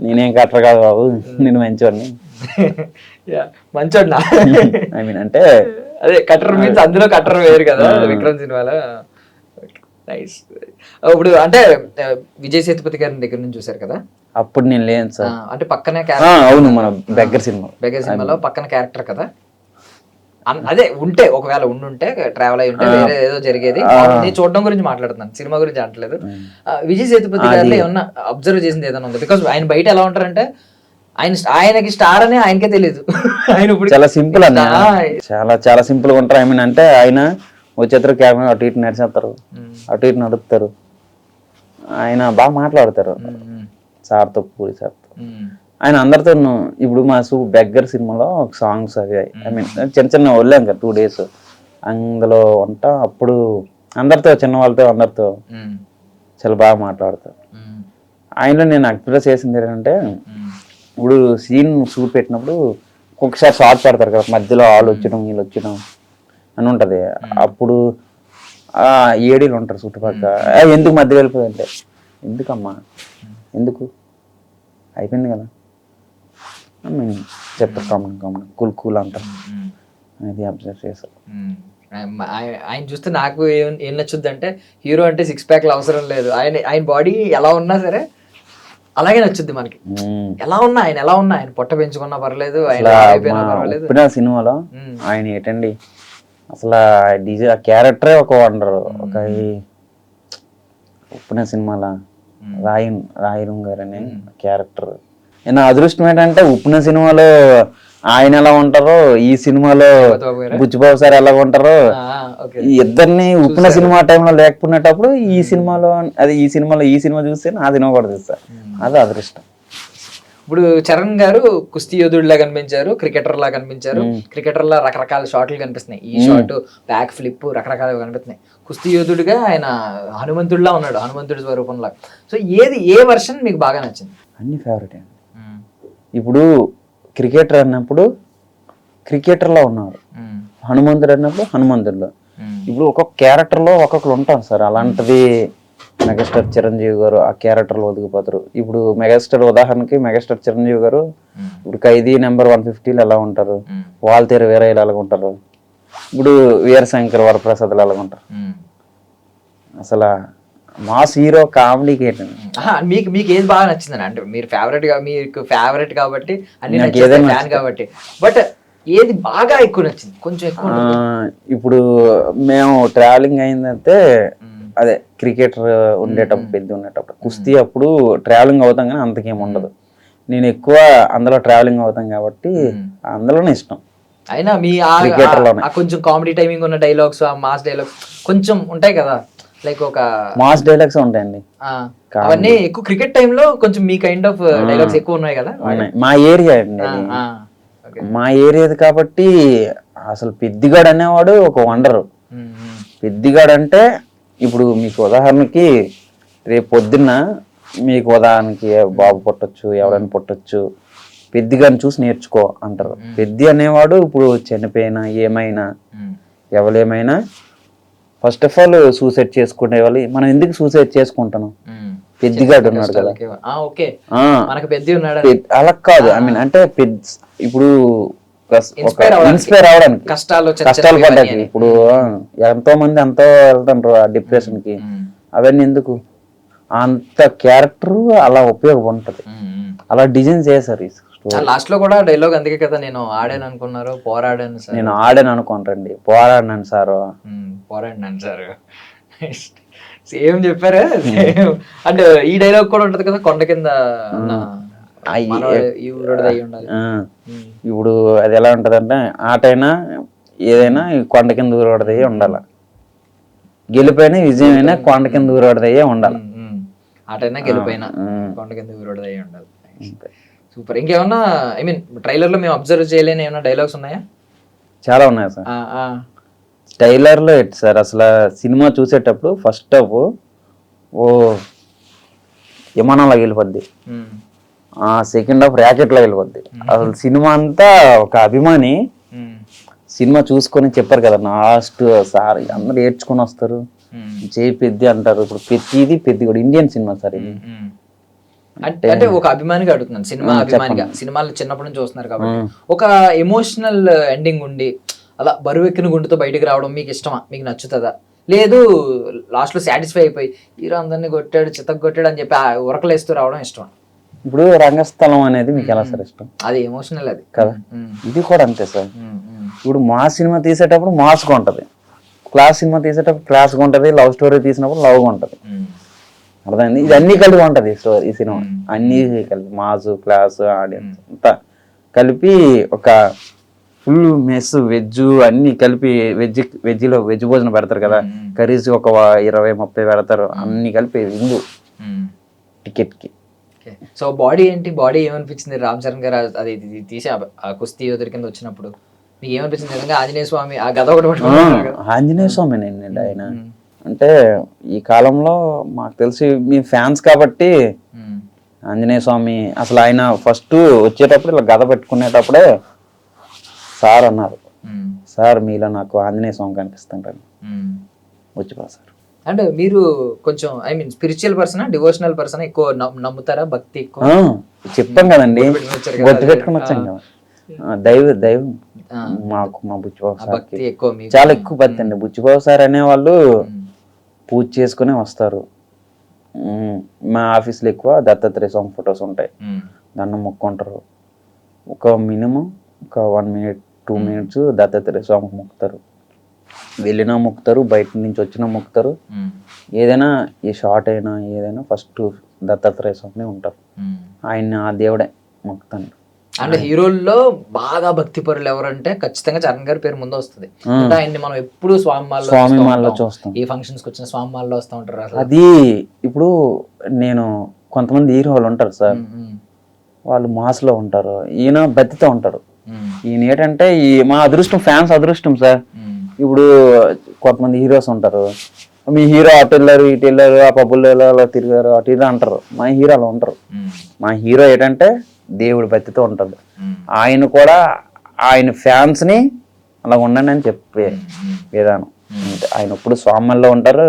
నేనేం కట్టర్ కాదు బాబు, నేను మంచివాడిని. మంచోడ్నా ఐ మీన్ అంటే అదే కట్టర్ మీన్స్ అందులో కట్టర్ వేరు కదా విక్రమ్ సినిమాలో. నైస్. ఇప్పుడు అంటే విజయ్ సేతుపతి గారి దగ్గర నుంచి చూసారు కదా, అప్పుడు నేను లేను సార్. అంటే పక్కనే అవును, మన బెగ్గర్ సినిమాలో పక్కన క్యారెక్టర్ కదా. అదే ఉంటే ఒకవేళ ఉండుంటే ట్రావెల్ అయి ఉంటే వేరే ఏదో జరిగేది. నేను చూడడం గురించి మాట్లాడుతున్నాను, సినిమా గురించి అనట్లేదు. విజయ్ సేతుపతి గారిలో ఏమన్నా అబ్జర్వ్ చేసింది ఏదైనా ఉంది? బికాస్ ఆయన బయట ఎలా ఉంటారంటే ఆయనకి స్టార్ అని ఆయనకే తెలియదు. ఆయన ఇప్పుడు చాలా సింపుల్ అన్న, చాలా చాలా సింపుల్ గా ఉంటారు. ఐ మీన్ అంటే ఆయన వచ్చేస్తారు, కెమెరా అటు ఇటు నడిచేస్తారు, అటు ఇటు నడుపుతారు. ఆయన బాగా మాట్లాడతారు సార్తో, పూరి సార్తో. ఆయన అందరితో ఇప్పుడు మా బెగ్గర్ సినిమాలో ఒక సాంగ్స్ అవి ఐ మీన్ చిన్న చిన్న వెళ్ళాం కదా 2 days, అందులో ఉంటా అప్పుడు అందరితో, చిన్న వాళ్ళతో అందరితో చాలా బాగా మాట్లాడతారు. ఆయనలో నేను ఎక్స్ప్రెస్ చేసింది ఏంటంటే, ఇప్పుడు సీన్ షూట్ పెట్టినప్పుడు ఒక్కొక్కసారి షార్ట్ పెడతారు కదా, మధ్యలో వాళ్ళు వచ్చడం వీళ్ళు వచ్చడం అని ఉంటది. అప్పుడు ఆ ఏడీలు ఉంటారు చుట్టుపక్కల, ఎందుకు మధ్య వెళ్ళిపోయింటే, ఎందుకమ్మా ఎందుకు అయిపోయింది కదా చెప్తారు, కామన్ కూల్ అంటారు. అది అబ్జర్వ్ చేశారు. ఆయన చూస్తే నాకు ఏం నచ్చుద్ది అంటే, హీరో అంటే 6 ప్యాక్లు అవసరం లేదు, ఆయన బాడీ ఎలా ఉన్నా సరే అలాగే నచ్చుద్ది మనకి. ఎలా ఉన్నా ఆయన పొట్ట పెంచుకున్నా పర్లేదు, ఆయన సినిమాలో ఆయన ఏంటండి అసలు డీజే క్యారెక్టరే ఒక వండర్. ఒక ఉప్పిన సినిమాలో రాయిరం గారు అనే క్యారెక్టర్. నా అదృష్టం ఏంటంటే ఉప్పిన సినిమాలో ఆయన ఎలా ఉంటారో, ఈ సినిమాలో బుచ్చిబాబు సార్ ఎలా ఉంటారో, ఈ ఇద్దరిని ఉప్పిన సినిమా టైంలో లేకపోయినప్పుడు ఈ సినిమాలో ఈ సినిమా చూస్తే నా సినిమా కూడా చూస్తారు. అది అదృష్టం. ఇప్పుడు చరణ్ గారు కుస్తీ యోధుడిలా కనిపించారు, క్రికెటర్ లా కనిపించారు. క్రికెటర్ లా రకరకాల షాట్లు కనిపిస్తున్నాయి, ఈ షాట్ బ్యాక్ ఫ్లిప్ రకరకాలుగా కనిపిస్తున్నాయి. కుస్తీ యోధుడిగా ఆయన హనుమంతుడిలా ఉన్నాడు, హనుమంతుడి స్వరూపంలా. సో ఏ వర్షన్ మీకు బాగా నచ్చింది? అన్ని ఫేవరెట్ అండి. ఇప్పుడు క్రికెటర్ అన్నప్పుడు క్రికెటర్లో ఉన్నారు, హనుమంతుడు అన్నప్పుడు హనుమంతుడిలో. ఇప్పుడు ఒక్కొక్క క్యారెక్టర్లో ఒక్కొక్కరు ఉంటారు సార్. అలాంటిది మెగాస్టార్ చిరంజీవి గారు ఆ క్యారెక్టర్లో ఒదిగిపోతారు. ఇప్పుడు మెగాస్టార్ ఉదాహరణకి మెగాస్టార్ చిరంజీవి గారు ఇప్పుడు ఖైదీ నెంబర్ 150 ఎలా ఉంటారు, వాల్తేరు వీరయ్యలు ఎలాగ ఉంటారు, ఇప్పుడు వీరశంకర్ వరప్రసాద్లు ఎలాగ ఉంటారు. అసలు మాస్ హీరో కామెడీకి ఏంటండి. మీకు ఏది బాగా నచ్చిందని అంటే, మీకు ఫేవరెట్ కాబట్టి అన్ని ఫ్యాన్ కాబట్టి, బట్ ఏది బాగా ఎక్కువ నచ్చింది? కొంచెం ఎక్కువ. ఇప్పుడు మేము ట్రావెలింగ్ అయిందంటే అదే క్రికెటర్ ఉండేటప్పుడు, పెద్ద ఉండేటప్పుడు, కుస్తీ అప్పుడు ట్రావెలింగ్ అవుతాం కానీ అంతకేం ఉండదు. నేను ఎక్కువ అందులో ట్రావెలింగ్ అవుతాం కాబట్టి అందులోనే ఇష్టం. అయినా మీ కొంచెం కామెడీ టైమింగ్ ఉన్న డైలాగ్స్, మాస్ డైలాగ్స్ కొంచెం ఉంటాయి కదా, లైక్ ఒక మాస్ డైలాగ్స్ ఉంటాయండి. అవన్నీ ఎక్కువ క్రికెట్ టైంలో కొంచెం మీ కైండ్ ఆఫ్ డైలాగ్స్ ఎక్కువ ఉన్నాయి కదా. మా ఏరియా అండి, మా ఏరియాది కాబట్టి అసలు పెద్దిగాడు అనేవాడు ఒక వండరు. పెద్దిగాడు అంటే ఇప్పుడు మీకు ఉదాహరణకి రేపు పొద్దున్న మీకు ఉదాహరణకి బాబు పుట్టొచ్చు, ఎవరైనా పుట్టొచ్చు, పెద్దిగాని చూసి నేర్చుకో అంటారు. పెద్ది అనేవాడు ఇప్పుడు చనిపోయినా ఏమైనా ఎవరేమైనా ఫస్ట్ ఆఫ్ ఆల్ సూసైడ్ చేసుకునే వాళ్ళు. మనం ఎందుకు సూసైడ్ చేసుకుంటున్నాం? పెద్దిగాడు ఉన్నాడు కదా, అలా కాదు. ఐ మీన్ అంటే ఇప్పుడు ఇన్స్పైర్ అవడానికి, కష్టాలు పడ్డాకి. ఇప్పుడు ఎంతో మంది ఎంతో వెళ్తారు ఆ డిప్రెషన్ కి, అవన్నీ ఎందుకు? అంత క్యారెక్టర్ అలా ఉపయోగపడుతుంది, అలా డిజైన్ చేశారు. లాస్ట్ లో కూడా డైలాగ్ అందుకే కదా, నేను ఆడాను అనుకున్నారు, పోరాడాను సార్. నేను ఆడాను అనుకుంటారండి, పోరాడినాను సార్, పోరాడినాను సార్. సేమ్ చెప్పారా? అంటే ఈ డైలాగ్ కూడా ఉంటది కదా, కొండ కింద ఇప్పుడు అది ఎలా ఉంటదంటే, ఆటైనా ఏదైనా కొండ కింద ఊరడదయ్యే ఉండాల, గెలిపోయినా విజయమైనా కొండ కింద ఊరడదయ్యే ఉండాలి. ఆటైనా గెలిపోయినా కొండ కింద ఊరడదయ్యే ఉండాలి. సూపర్. ఇంకేమన్నా ఐ మీన్ ట్రైలర్ లో మేము అబ్జర్వ్ చేయలేని ఏమన్నా డైలాగ్స్ ఉన్నాయా? చాలా ఉన్నాయి సార్. ట్రైలర్ లో సార్ అసలు సినిమా చూసేటప్పుడు ఫస్ట్ హాఫ్ విమానంలో వెళ్ళిపోద్ది, సెకండ్ హాఫ్ ర్యాకెట్ లో వెళ్ళిపోద్ది. అసలు సినిమా అంతా ఒక అభిమాని సినిమా చూసుకొని చెప్పారు కదా, లాస్ట్ సార్ అందరు ఏడ్చుకొని వస్తారు, చేయి పెద్ది అంటారు. ఇప్పుడు పెద్ది కూడా ఇండియన్ సినిమా సార్ ఇది. అంటే ఒక అభిమానిగా అడుగుతున్నాను, సినిమా అభిమానిగా, సినిమాలు చిన్నప్పటి నుంచి చూస్తున్నారు కాబట్టి, ఒక ఎమోషనల్ ఎండింగ్ ఉండి అలా బరువెక్కిన గుండెతో బయటకు రావడం మీకు ఇష్టమా? మీకు నచ్చుతుందా? లేదు లాస్ట్ లో సాటిస్ఫై అయిపోయి హీరో అందరినీ కొట్టాడు, చితక్ కొట్టాడు అని చెప్పి ఉరకలేస్తూ రావడం ఇష్టమా? ఇప్పుడు రంగస్థలం అనేది మీకు ఎలా సార్ ఇష్టం? అది ఎమోషనల్ అది కదా, ఇది కూడా అంతే సార్. ఇప్పుడు మా సినిమా తీసేటప్పుడు మాస్గా ఉంటది, క్లాస్ సినిమా తీసేటప్పుడు క్లాస్గా ఉంటది, లవ్ స్టోరీ తీసినప్పుడు లవ్గా ఉంటది. అర్థమైంది. ఇది అన్ని కలిపి ఉంటది స్టోరీ ఈ సినిమా, అన్ని కలిపి మాసు క్లాసు ఆడియన్స్ అంతా కలిపి ఒక ఫుల్ మెస్ వెజ్ అన్ని కలిపి వెజ్లో వెజ్ భోజనం పెడతారు కదా, కర్రీస్ ఒక 20-30 పెడతారు, అన్ని కలిపి ఇందు టికెట్ కి. సో బాడీ ఏంటి, బాడీ ఏమనిపించింది రామ్ చరణ్ గారు అది తీసి ఆ కుస్తీ యోధుడి కింద వచ్చినప్పుడు మీకు ఏమనిపించింది? నిజంగా ఆంజనేయ స్వామి ఆ గద ఒకటి పట్టుకున్నారు కదా. ఆంజనేయ స్వామి అండి ఆయన. అంటే ఈ కాలంలో మాకు తెలిసి మీ ఫ్యాన్స్ కాబట్టి ఆంజనేయ స్వామి అసలు ఆయన ఫస్ట్ వచ్చేటప్పుడు ఇలా గద పెట్టుకునేటప్పుడే సార్ అన్నారు, సార్ మీలో నాకు ఆంజనేయ స్వామి కనిపిస్తుంటాను వచ్చిపో సార్. అంటే మీరు కొంచెం I mean spiritual person, devotional person, ఎక్కువ నమ్ముతారా, భక్తి ఎక్కువ? చెప్తాం కదండి, బొట్టు పెట్టుకుని వచ్చాం కదా, దైవం మాకు మా బుచ్చిబాబు సార్ చాలా ఎక్కువ భక్తి అండి. బుచ్చిబాబు సార్ అనేవాళ్ళు పూజ చేసుకునే వస్తారు. మా ఆఫీస్లో ఎక్కువ దత్తాత్రేయ స్వామి ఫొటోస్ ఉంటాయి, దండం మొక్కుంటారు. ఒక మినిమం ఒక 1 minute 2 minutes దత్తాత్రేయ స్వామికి మొక్కుతారు. వెళ్ళినా మొక్కుతారు, బయట నుంచి వచ్చినా మొక్కుతారు. ఏదైనా ఈ షార్ట్ అయినా ఏదైనా ఫస్ట్ దత్తాత్రేయ స్వామి ఉంటారు. ఆయన ఆ దేవుడే మొక్కుతాను. అంటే హీరోల్లో బాగా భక్తి పరులు ఎవరంటే ఖచ్చితంగా చరణ్ గారి పేరు ముందు వస్తుంది. అంటే ఆయన్ని మనం ఎప్పుడు స్వామిమాల్లో చూస్తాం, ఈ ఫంక్షన్స్ కి వచ్చిన స్వామిమాల్లో వస్తూ ఉంటారు. అది ఇప్పుడు నేను కొంతమంది హీరోలు ఉంటారు సార్, వాళ్ళు మాస్లో ఉంటారు, ఈయన భక్తితో ఉంటారు. ఈయన ఏంటంటే మా అదృష్టం, ఫ్యాన్స్ అదృష్టం సార్. ఇప్పుడు కొంతమంది హీరోస్ ఉంటారు, మీ హీరో అటు వెళ్ళారు ఇటు వెళ్ళారు, ఆ పబ్బుల్లో అలా తిరిగారు అటు ఇటు అంటారు. మా హీరో అలా ఉంటారు. మా హీరో ఏంటంటే దేవుడి భక్తితో ఉంటాడు. ఆయన కూడా ఆయన ఫ్యాన్స్ ని అలా ఉండండి అని చెప్పే విధానం. ఆయన ఇప్పుడు స్వామిలో ఉంటారు.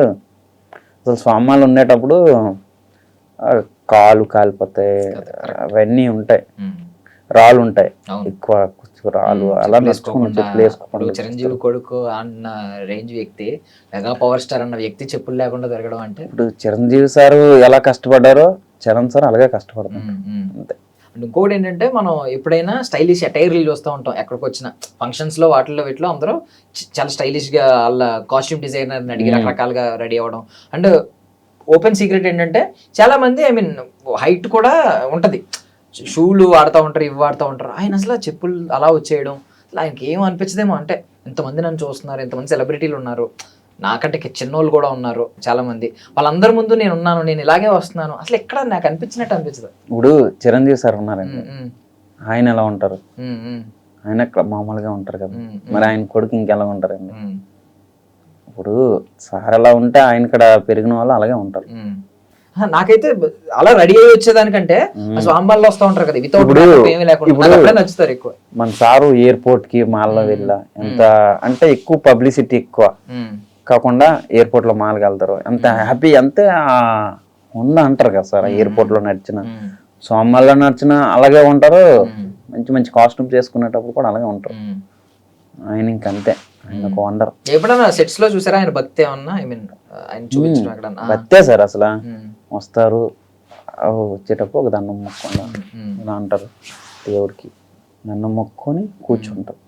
అసలు స్వామిలో ఉండేటప్పుడు కాలు కాలిపోతాయి, అవన్నీ ఉంటాయి, రాళ్ళు ఉంటాయి ఎక్కువ, రాళ్ళు అలా చిరంజీవి కొడుకు అన్న రేంజ్ వ్యక్తి, మెగా పవర్ స్టార్ అన్న వ్యక్తి చెప్పులు లేకుండా తిరగడం అంటే, ఇప్పుడు చిరంజీవి సార్ ఎలా కష్టపడ్డారో చరణ్ సార్ అలాగే కష్టపడతారు అంతే. ఇంకోటి ఏంటంటే మనం ఎప్పుడైనా స్టైలిష్ అటైర్లు చూస్తూ ఉంటాం, ఎక్కడికి వచ్చిన ఫంక్షన్స్ లో వాటిల్లో వీటిలో అందరూ చాలా స్టైలిష్ గా వాళ్ళ కాస్ట్యూమ్ డిజైనర్ని అడిగి రకరకాలుగా రెడీ అవ్వడం. అండ్ ఓపెన్ సీక్రెట్ ఏంటంటే చాలా మంది ఐ మీన్ హైట్ కూడా ఉంటది, షూలు వాడుతూ ఉంటారు, ఇవి వాడుతూ ఉంటారు. ఆయన అసలు చెప్పులు అలా వచ్చేయడం అసలు ఆయనకి ఏం అనిపించదేమో. అంటే ఇంతమంది నన్ను చూస్తున్నారు, ఇంతమంది సెలబ్రిటీలు ఉన్నారు, నాకంటే చిన్నోళ్ళు కూడా ఉన్నారు చాలా మంది, వాళ్ళందరి ముందు నేను ఉన్నాను, నేను ఇలాగే వస్తున్నాను, అసలు ఎక్కడ నాకు అనిపించినట్టు అనిపించదు. ఇప్పుడు చిరంజీవి సార్ ఉన్నారండి, ఆయన ఎలా ఉంటారు? ఆయన మామూలుగా ఉంటారు కదా, మరి ఆయన కొడుకు ఇంకెలా ఉంటారండి? ఇప్పుడు సార్ ఎలా ఉంటే ఆయన ఇక్కడ పెరిగిన వాళ్ళు అలాగే ఉంటారు. నాకైతే అలా రెడీ అయ్యి వచ్చేదానికంటే స్వామిలో వస్తూ ఉంటారు కదా, ఇప్పుడు నచ్చుతారు ఎక్కువ. మన సారు ఎయిర్పోర్ట్ కి మాల్లో వెళ్ళా ఎంత అంటే ఎక్కువ పబ్లిసిటీ ఎక్కువ కాకుండా ఎయిర్పోర్ట్ లో మాల్కి వెళ్తారు, ఎంత హ్యాపీ అంతే ఉందా అంటారు కదా సార్. ఎయిర్పోర్ట్ లో నడిచిన, స్వామిలో నడిచిన అలాగే ఉంటారు, మంచి మంచి కాస్ట్యూమ్ చేసుకునేటప్పుడు కూడా అలాగే ఉంటారు. ఆయన ఇంకంతే, ఆయన ఒక వండర్. ఎప్పుడన్నా సెట్స్ లో చూసారా ఆయన భక్తి ఏమన్నా? ఐ మీన్ ఆయన చూపించడం భక్తే సార్. అసలు వస్తారు, వచ్చేటప్పుడు ఒక దండం మొక్కుండా ఇలా అంటారు, దేవుడికి దండం మొక్కుకొని కూర్చుంటారు.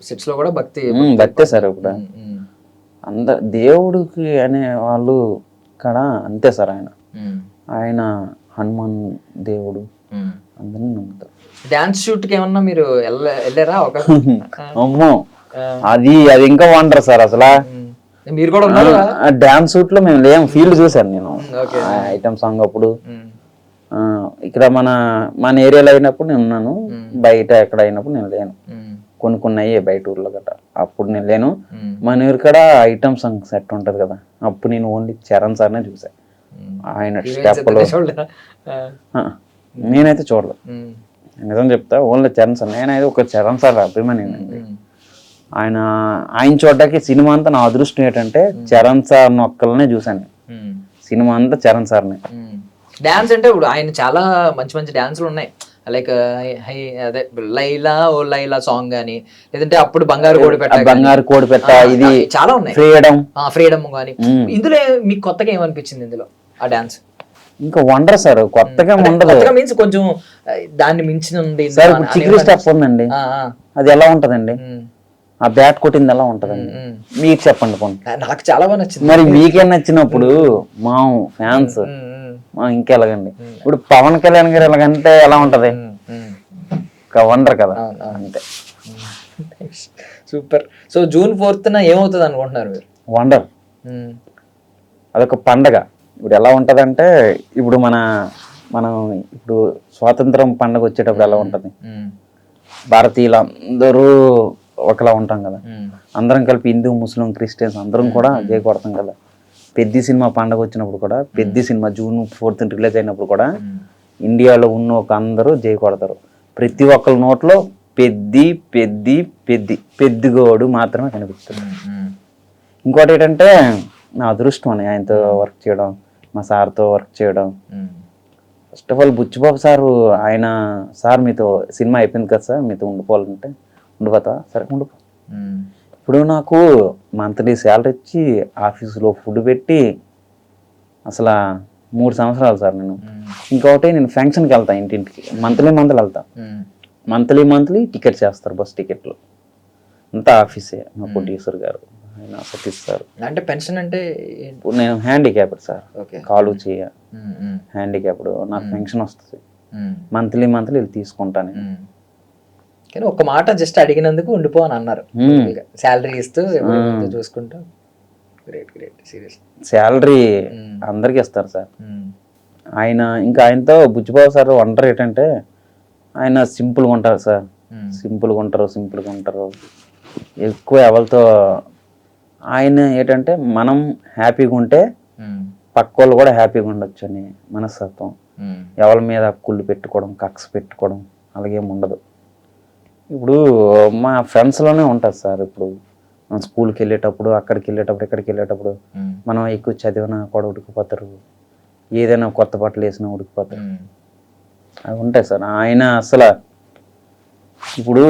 సెట్స్ లో కూడా భక్తే సార్. ఇప్పుడు దేవుడికి అనే వాళ్ళు ఇక్కడ అంతే సార్. ఆయన హనుమాన్ దేవుడు అందరినీ నమ్ముతారు. డాన్స్ షూట్ కి ఏమన్నా మీరు వెళ్ళారా? అమ్మో, అది ఇంకా వండర్ సార్. అసలు మీరు కూడా ఉన్నారు డాన్స్ షూట్ లో మేము లేము, ఫీల్డ్ చూసాను నేను. ఐటమ్ సాంగ్ అప్పుడు ఇక్కడ మన ఏరియాలో అయినప్పుడు నేను ఉన్నాను, బయట ఎక్కడ అయినప్పుడు నేను లేను. కొన్ని అయ్యాయి బయట ఊర్లో గట్రా, అప్పుడు నేను లేను. మన ఊరి కాడ ఐటమ్ సాంగ్ సెట్ ఉంటది కదా, అప్పుడు నేను ఓన్లీ చరణ్ సార్నే చూసా. ఆయన స్టెప్లు నేనైతే చూడలేదు, నిజం చెప్తా, ఓన్లీ చరణ్ సార్. నేనైతే ఒక చరణ్ సార్ అభిమాని. ఆయన చూడడానికి సినిమా అంతా నా అదృష్టం ఏంటంటే చరణ్ సార్ ఒక్కలనే చూసాను, సినిమా అంతా చరణ్ సార్ని. డాన్స్ అంటే ఇప్పుడు ఆయన చాలా మంచి మంచి డాన్సులు ఉన్నాయి, లైక్ అదే లైలా ఓ లైలా సాంగ్ గానీ, లేదంటే అప్పుడు బంగారు కోడి పెట్ట ఇది చాలా ఉన్నాయి, ఫ్రీడమ్ గానీ. ఇందులో మీకు కొత్తగా ఏమనిపించింది ఇందులో ఆ డాన్స్? ఇంకా వండర్ సార్, కొత్తగా ఉండదు మీన్స్ కొంచెం దాన్ని మించి ఉంది సార్. ఇప్పుడు చిక్రీ స్టెప్ ఉందండి, అది ఎలా ఉంటదండి? ఆ బ్యాట్ కొట్టింది ఎలా ఉంటదండి మీకు చెప్పండి పోనీ. నాకు చాలా బాగా నచ్చింది. మరి మీకే నచ్చినప్పుడు మా ఫ్యాన్స్ ఇంకెలాగండి. ఇప్పుడు పవన్ కళ్యాణ్ గారు ఎలాగంటే ఎలా ఉంటది, వండర్ కదా అంతే. సూపర్. సో June 4th ఏమవుతుంది అనుకుంటున్నారు మీరు? వండర్, అదొక పండగ. ఇప్పుడు ఎలా ఉంటదంటే ఇప్పుడు మనం ఇప్పుడు స్వాతంత్రం పండగ వచ్చేటప్పుడు ఎలా ఉంటది, భారతీయులు అందరూ ఒకలా ఉంటాం కదా, అందరం కలిపి హిందూ ముస్లిం క్రిస్టియన్స్ అందరం కూడా జై కొడతాం కదా. పెద్ద సినిమా పండగ వచ్చినప్పుడు కూడా, పెద్ద సినిమా June 4th రిలీజ్ అయినప్పుడు కూడా ఇండియాలో ఉన్న ఒక అందరూ జై కొడతారు. ప్రతి ఒక్కరి నోట్లో పెద్దిగోడు మాత్రమే కనిపిస్తుంది. ఇంకోటి ఏంటంటే నా అదృష్టం అని ఆయనతో వర్క్ చేయడం, మా సార్తో వర్క్ చేయడం. First of all Buchibabu sir ఆయన సార్ మీతో సినిమా అయిపోయింది కదా సార్, మీతో ఉండిపోవాలంటే ఉండిపోతా, సరే ఉండిపో. ఇప్పుడు నాకు మంత్లీ శాలరీ ఇచ్చి ఆఫీసులో ఫుడ్ పెట్టి అసలు 3 సంవత్సరాలు సార్ నేను. ఇంకొకటి నేను ఫంక్షన్కి వెళ్తాను ఇంటింటికి, మంత్లీ వెళ్తా, మంత్లీ టికెట్ చేస్తారు, బస్ టికెట్లు అంతా ఆఫీసే. మా ప్రొడ్యూసర్ గారు ఆయన సతీష్ సార్. అంటే పెన్షన్ అంటే నేను హ్యాండిక్యాప్డ్ సార్, కాలు చేయ హ్యాండిక్యాప్డ్, నాకు పెన్షన్ వస్తుంది మంత్లీ వీళ్ళు తీసుకుంటాను. కానీ ఒక మాట జస్ట్ అడిగినందుకు ఉండిపో అని అన్నారు, శాలరీ ఇస్తూ చూసుకుంటా. Great serious. శాలరీ అందరికి ఇస్తారు సార్. ఆయనతో బుచ్చిబాబు సార్ వండర్ ఏంటంటే ఆయన సింపుల్గా ఉంటారు సార్, సింపుల్గా ఉంటారు ఎక్కువ ఎవరితో. ఆయన ఏంటంటే మనం హ్యాపీగా ఉంటే పక్క వాళ్ళు కూడా హ్యాపీగా ఉండొచ్చు అని మనస్తత్వం. ఎవరి మీద కుళ్ళు పెట్టుకోవడం, కక్స్ పెట్టుకోవడం అలాగేం ఉండదు. ఇప్పుడు మా ఫ్రెండ్స్లోనే ఉంటుంది సార్. ఇప్పుడు మనం స్కూల్కి వెళ్ళేటప్పుడు, అక్కడికి వెళ్ళేటప్పుడు, ఇక్కడికి వెళ్ళేటప్పుడు మనం ఎక్కువ చదివినా కూడా ఉడికిపోతారు, ఏదైనా కొత్త బట్టలు వేసినా ఉడికిపోతారు, అవి ఉంటాయి సార్. ఆయన అసలు ఇప్పుడు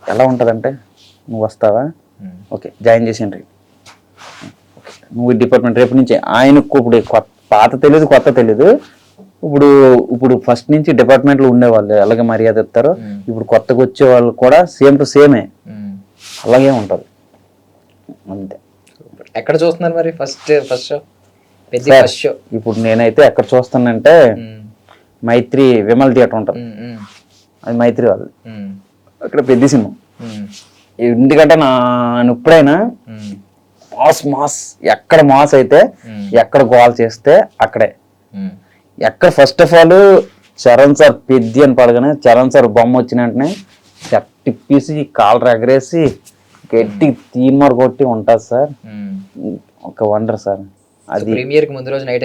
ఎలా ఉంటుందంటే నువ్వు వస్తావా, ఓకే జాయిన్ చేసేయండి, నువ్వు డిపార్ట్మెంట్ రేపు నుంచి. ఆయనకు ఇప్పుడు పాత తెలియదు, కొత్త తెలియదు. ఇప్పుడు ఫస్ట్ నుంచి డిపార్ట్మెంట్లో ఉండేవాళ్ళు అలాగే మర్యాద ఇస్తారు. ఇప్పుడు కొత్తగా వచ్చే వాళ్ళు కూడా సేమ్ టు సేమే అలాగే ఉంటుంది అంతే. ఎక్కడ చూస్తున్నారు మరి ఫస్ట్ షో? ఇప్పుడు నేనైతే ఎక్కడ చూస్తానంటే మైత్రి విమల్ థియేటర్ ఉంటుంది, అది మైత్రి వాళ్ళు, అక్కడ పెద్ద సినిమా. ఎందుకంటే నేను ఎప్పుడైనా మాస్ ఎక్కడ మాస్ అయితే ఎక్కడ గోల్ చేస్తే అక్కడే. ఎక్కడ first of all Charan sir Peddi అని పడగానే చరణ్ సార్ బొమ్మ వచ్చిన వెంటనే తిప్పేసి కాలర్ ఎగరేసి గట్టి తీన్మార్ కొట్టి ఉంటుంది సార్. ఒక వండర్ సార్. అది ప్రీమియర్ కి ముందు రోజు నైట్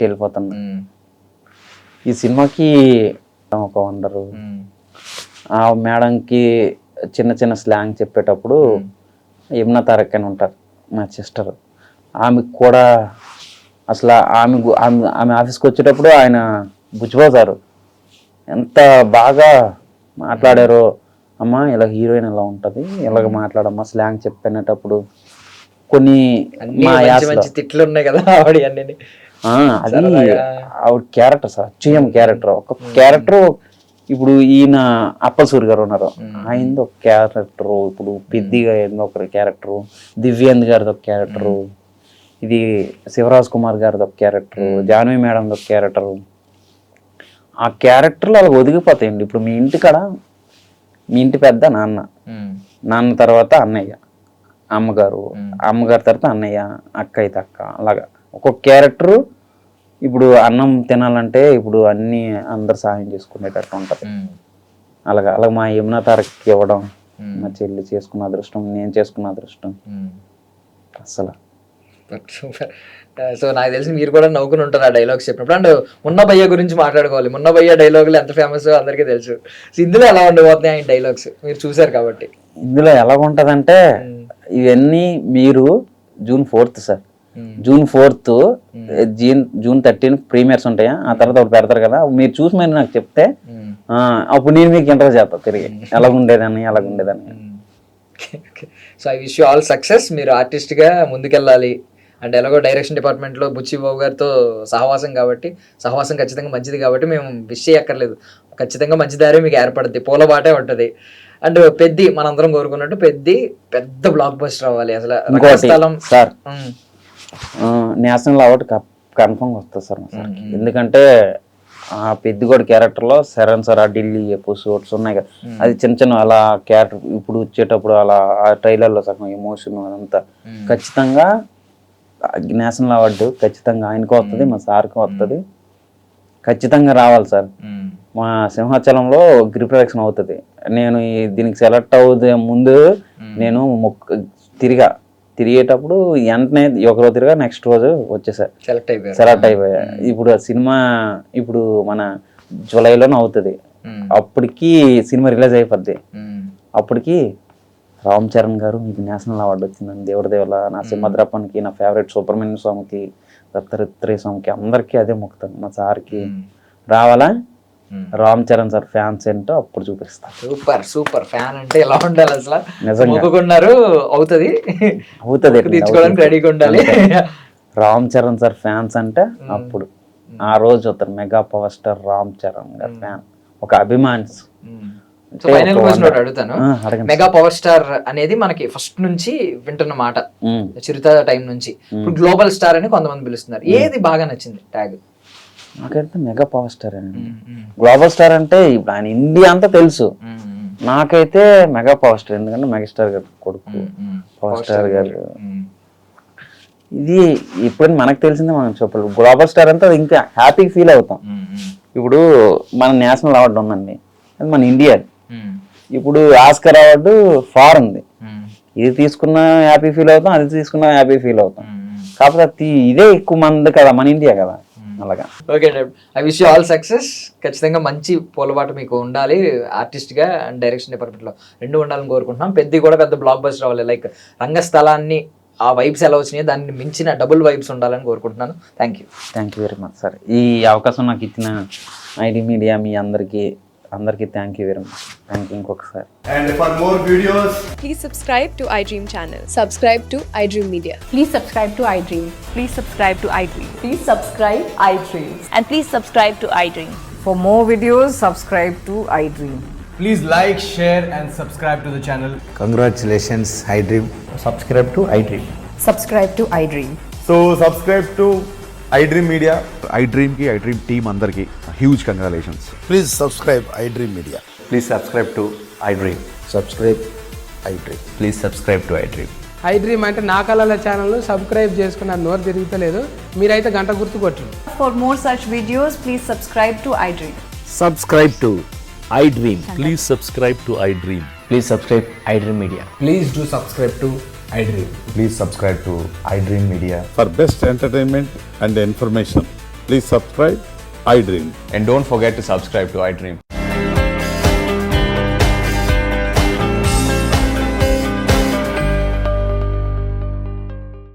వెళ్ళిపోతాను. ఈ సినిమాకి ఒక వండరు. ఆ మేడంకి చిన్న స్లాంగ్ చెప్పేటప్పుడు యమునా తారక్ అని ఉంటారు మా సిస్టర్, ఆమెకు కూడా అసలు ఆమె ఆఫీస్కి వచ్చేటప్పుడు ఆయన బుచ్చిబాబు సారు ఎంత బాగా మాట్లాడారో, అమ్మ ఇలా హీరోయిన్ ఇలా ఉంటుంది, ఇలాగ మాట్లాడమ్మా స్లాంగ్ చెప్పినప్పుడు. కొన్ని మంచి తిట్లు ఉన్నాయి కదా ఆవిడ, అది ఆవిడ క్యారెక్టర్ సార్, అచ్చయం క్యారెక్టర్. ఒక క్యారెక్టర్ ఇప్పుడు ఈయన అప్పలసూరి గారు ఉన్నారు, ఆయనది ఒక క్యారెక్టరు, ఇప్పుడు పెద్దిగా ఏందో ఒక క్యారెక్టరు, దివ్యాంద్ గారిది ఒక క్యారెక్టరు, ఇది శివరాజ్ కుమార్ గారిది ఒక క్యారెక్టరు, జాన్వి మేడంది ఒక క్యారెక్టరు. ఆ క్యారెక్టర్లు అలా ఒదిగిపోతాయండి. ఇప్పుడు మీ ఇంటికాడ మీ ఇంటి పెద్ద నాన్న తర్వాత అన్నయ్య, అమ్మగారి తర్వాత అన్నయ్య, అక్క అయితే అక్క, అలాగా ఒక్కొక్క క్యారెక్టరు. ఇప్పుడు అన్నం తినాలంటే ఇప్పుడు అన్ని అందరు సహాయం చేసుకునేటట్టు ఉంటుంది. అలాగా మా యమునా తారక్ ఇవ్వడం, మా చెల్లి చేసుకున్న అదృష్టం, నేను చేసుకున్న అదృష్టం అసలు. సో నాకు తెలిసి మీరు కూడా నవ్వుకుని ఉంటారు ఆ డైలాగ్స్ చెప్పినప్పుడు. అండ్ మున్నా భయ్య గురించి మాట్లాడుకోవాలి. మున్నా భయ్య డైలాగులు ఎంత ఫేమస్ అందరికీ తెలుసు. ఇందులో ఎలా ఉండబోతున్నాయి ఆయన డైలాగ్స్, మీరు చూసారు కాబట్టి. ఇందులో ఎలా ఉంటదంటే ఇవన్నీ మీరు June 4th sir, June 4th June 13 premieres ఉంటాయా, ఆ తర్వాత ఒకటి పెడతారు కదా, మీరు చూసి మరి నాకు చెప్తే అప్పుడు నేను మీకు ఇంటర్వ్యూ చేస్తాను తిరిగి ఎలా ఉండేదని. So I wish you all success. మీరు ఆర్టిస్ట్గా ముందుకెళ్ళాలి. అండ్ ఎలాగో డైరెక్షన్ డిపార్ట్మెంట్లో బుచ్చిబాబు గారితో సహవాసం ఖచ్చితంగా మంచిది కాబట్టి మేము విష్ చేయక్కర్లేదు. ఖచ్చితంగా మంచి దారి మీకు ఏర్పడుద్ది, పూల బాటే ఉంటుంది. అండ్ పెద్ది మనందరం కోరుకున్నట్టు పెద్ద బ్లాక్ బస్టర్ అవ్వాలి అసలు. ఇంకోటి రంగస్థలం. సార్, ఉమ్, నేషనల్ అవార్డు కన్ఫర్మ్ వస్తుంది సార్ మా సార్. ఎందుకంటే ఆ పెద్దిగోడి క్యారెక్టర్లో శరణ్ సార్, ఆ ఢిల్లీ ఎపిసోడ్స్ ఉన్నాయి కదా, అది చిన్న అలా క్యారెక్టర్ ఇప్పుడు వచ్చేటప్పుడు అలా ఆ ట్రైలర్లో సగం ఎమోషన్ అదంతా ఖచ్చితంగా నేషనల్ అవార్డు ఖచ్చితంగా ఆయనకు వస్తుంది, మా సార్కి వస్తుంది, ఖచ్చితంగా రావాలి సార్. ఉమ్, మా సింహాచలంలో గ్రిప్ ప్రదక్షిణ అవుతుంది. నేను దీనికి సెలెక్ట్ అవుతే ముందు నేను తిరిగేటప్పుడు వెంటనే ఒకరోజు తిరిగా నెక్స్ట్ రోజు వచ్చేసారు, సెలెక్ట్ అయిపోయా. ఇప్పుడు ఆ సినిమా ఇప్పుడు మన జూలైలోనే అవుతుంది. అప్పటికి సినిమా రిలీజ్ అయిపోద్ది. అప్పటికి రామ్ చరణ్ గారు మీకు నేషనల్ అవార్డు వచ్చిందని దేవుడి దేవుల నా సింహద్రప్పనికి, నా ఫేవరెట్ సుబ్రహ్మణ్య స్వామికి, దత్తాత్రేయ స్వామికి అందరికీ అదే మొక్కుతాను. మా సార్కి రావాలా, రామ్ చరణ్ సార్ ఫ్యాన్స్ ఏంటో అప్పుడు చూపిస్తా. సూపర్ ఫ్యాన్ అంటే ఎలా ఉండాలి అసలు, నిజంగా మొక్కుకున్నారు అవుతుంది తీర్చుకోవడానికి రెడీగా ఉండాలి. రామ్ చరణ్ సార్ ఫ్యాన్స్ అంటే అప్పుడు ఆ రోజు అవుతారు mega power star Ram Charan గారు ఫ్యాన్, ఒక అభిమాన్స్. ఫైనల్ క్వశ్చన్ ఒకటి అడుగుతాను. మెగా పవర్ స్టార్ అనేది మనకి ఫస్ట్ నుంచి వింటున్న మాట, చిరుత టైం నుంచి. ఇప్పుడు గ్లోబల్ స్టార్ అని కొంతమంది పిలుస్తున్నారు. ఏది బాగా నచ్చింది ట్యాగ్? నాకైతే మెగా పవర్ స్టార్ అండి. గ్లోబల్ స్టార్ అంటే ఇప్పుడు ఆయన ఇండియా అంతా తెలుసు. నాకైతే మెగా పవర్ స్టార్, ఎందుకంటే మెగాస్టార్ గారు కొడుకు పవర్ స్టార్ గారు. ఇది ఎప్పుడైనా మనకు తెలిసిందే మనం చెప్పాలి. గ్లోబల్ స్టార్ అంటే ఇంకా హ్యాపీగా ఫీల్ అవుతాం. ఇప్పుడు మన నేషనల్ అవార్డు ఉందండి, అది మన ఇండియా. ఇప్పుడు ఆస్కర్ అవార్డు ఫారెన్ది, ఇది తీసుకున్నా హ్యాపీ ఫీల్ అవుతాం, అది తీసుకున్నా హ్యాపీ ఫీల్ అవుతాం. కాకపోతే ఇదే ఎక్కువ మంది కదా, మన ఇండియా కదా. అలాగా. Okay, I wish you all success. ఖచ్చితంగా మంచి పోలబాటు మీకు ఉండాలి, ఆర్టిస్ట్గా అండ్ డైరెక్షన్ డిపార్ట్మెంట్లో రెండు ఉండాలని కోరుకుంటున్నాం. పెద్ద బ్లాక్ బస్టర్ అవ్వాలి. లైక్ రంగస్థలాన్ని ఆ వైబ్స్ ఎలా వచ్చినాయో దాన్ని మించిన డబుల్ వైబ్స్ ఉండాలని కోరుకుంటున్నాను. Thank you very much sir. ఈ అవకాశం నాకు ఇచ్చిన ఐడి మీడియా మీ అందరికీ thank you very much. Thank you ఇంకొకసారి. And for more videos, please subscribe to iDream channel. Subscribe to iDream Media. Please subscribe to iDream. Please subscribe to iDream. Please subscribe iDream. And please subscribe to iDream. For more videos, subscribe to iDream. please like, share and subscribe to the channel. Congratulations, iDream. Subscribe to iDream. Subscribe to iDream. So subscribe to iDream Media. iDream ki iDream team andarki huge congratulations. Please subscribe iDream Media. Please subscribe to iDream. Subscribe iDream. Please subscribe to iDream. iDream అంటే నా కళల channel subscribe చేసుకున్న నోరు తిరుగుతలేదు, మీరైతే గంట గుర్తు కొట్టండి. For more such videos, please subscribe to iDream. Subscribe to iDream. Please subscribe to iDream. Please subscribe iDream Media. Please do subscribe to iDream. Please subscribe to iDream Media. For best entertainment and information, please subscribe iDream. And don't forget to subscribe to iDream.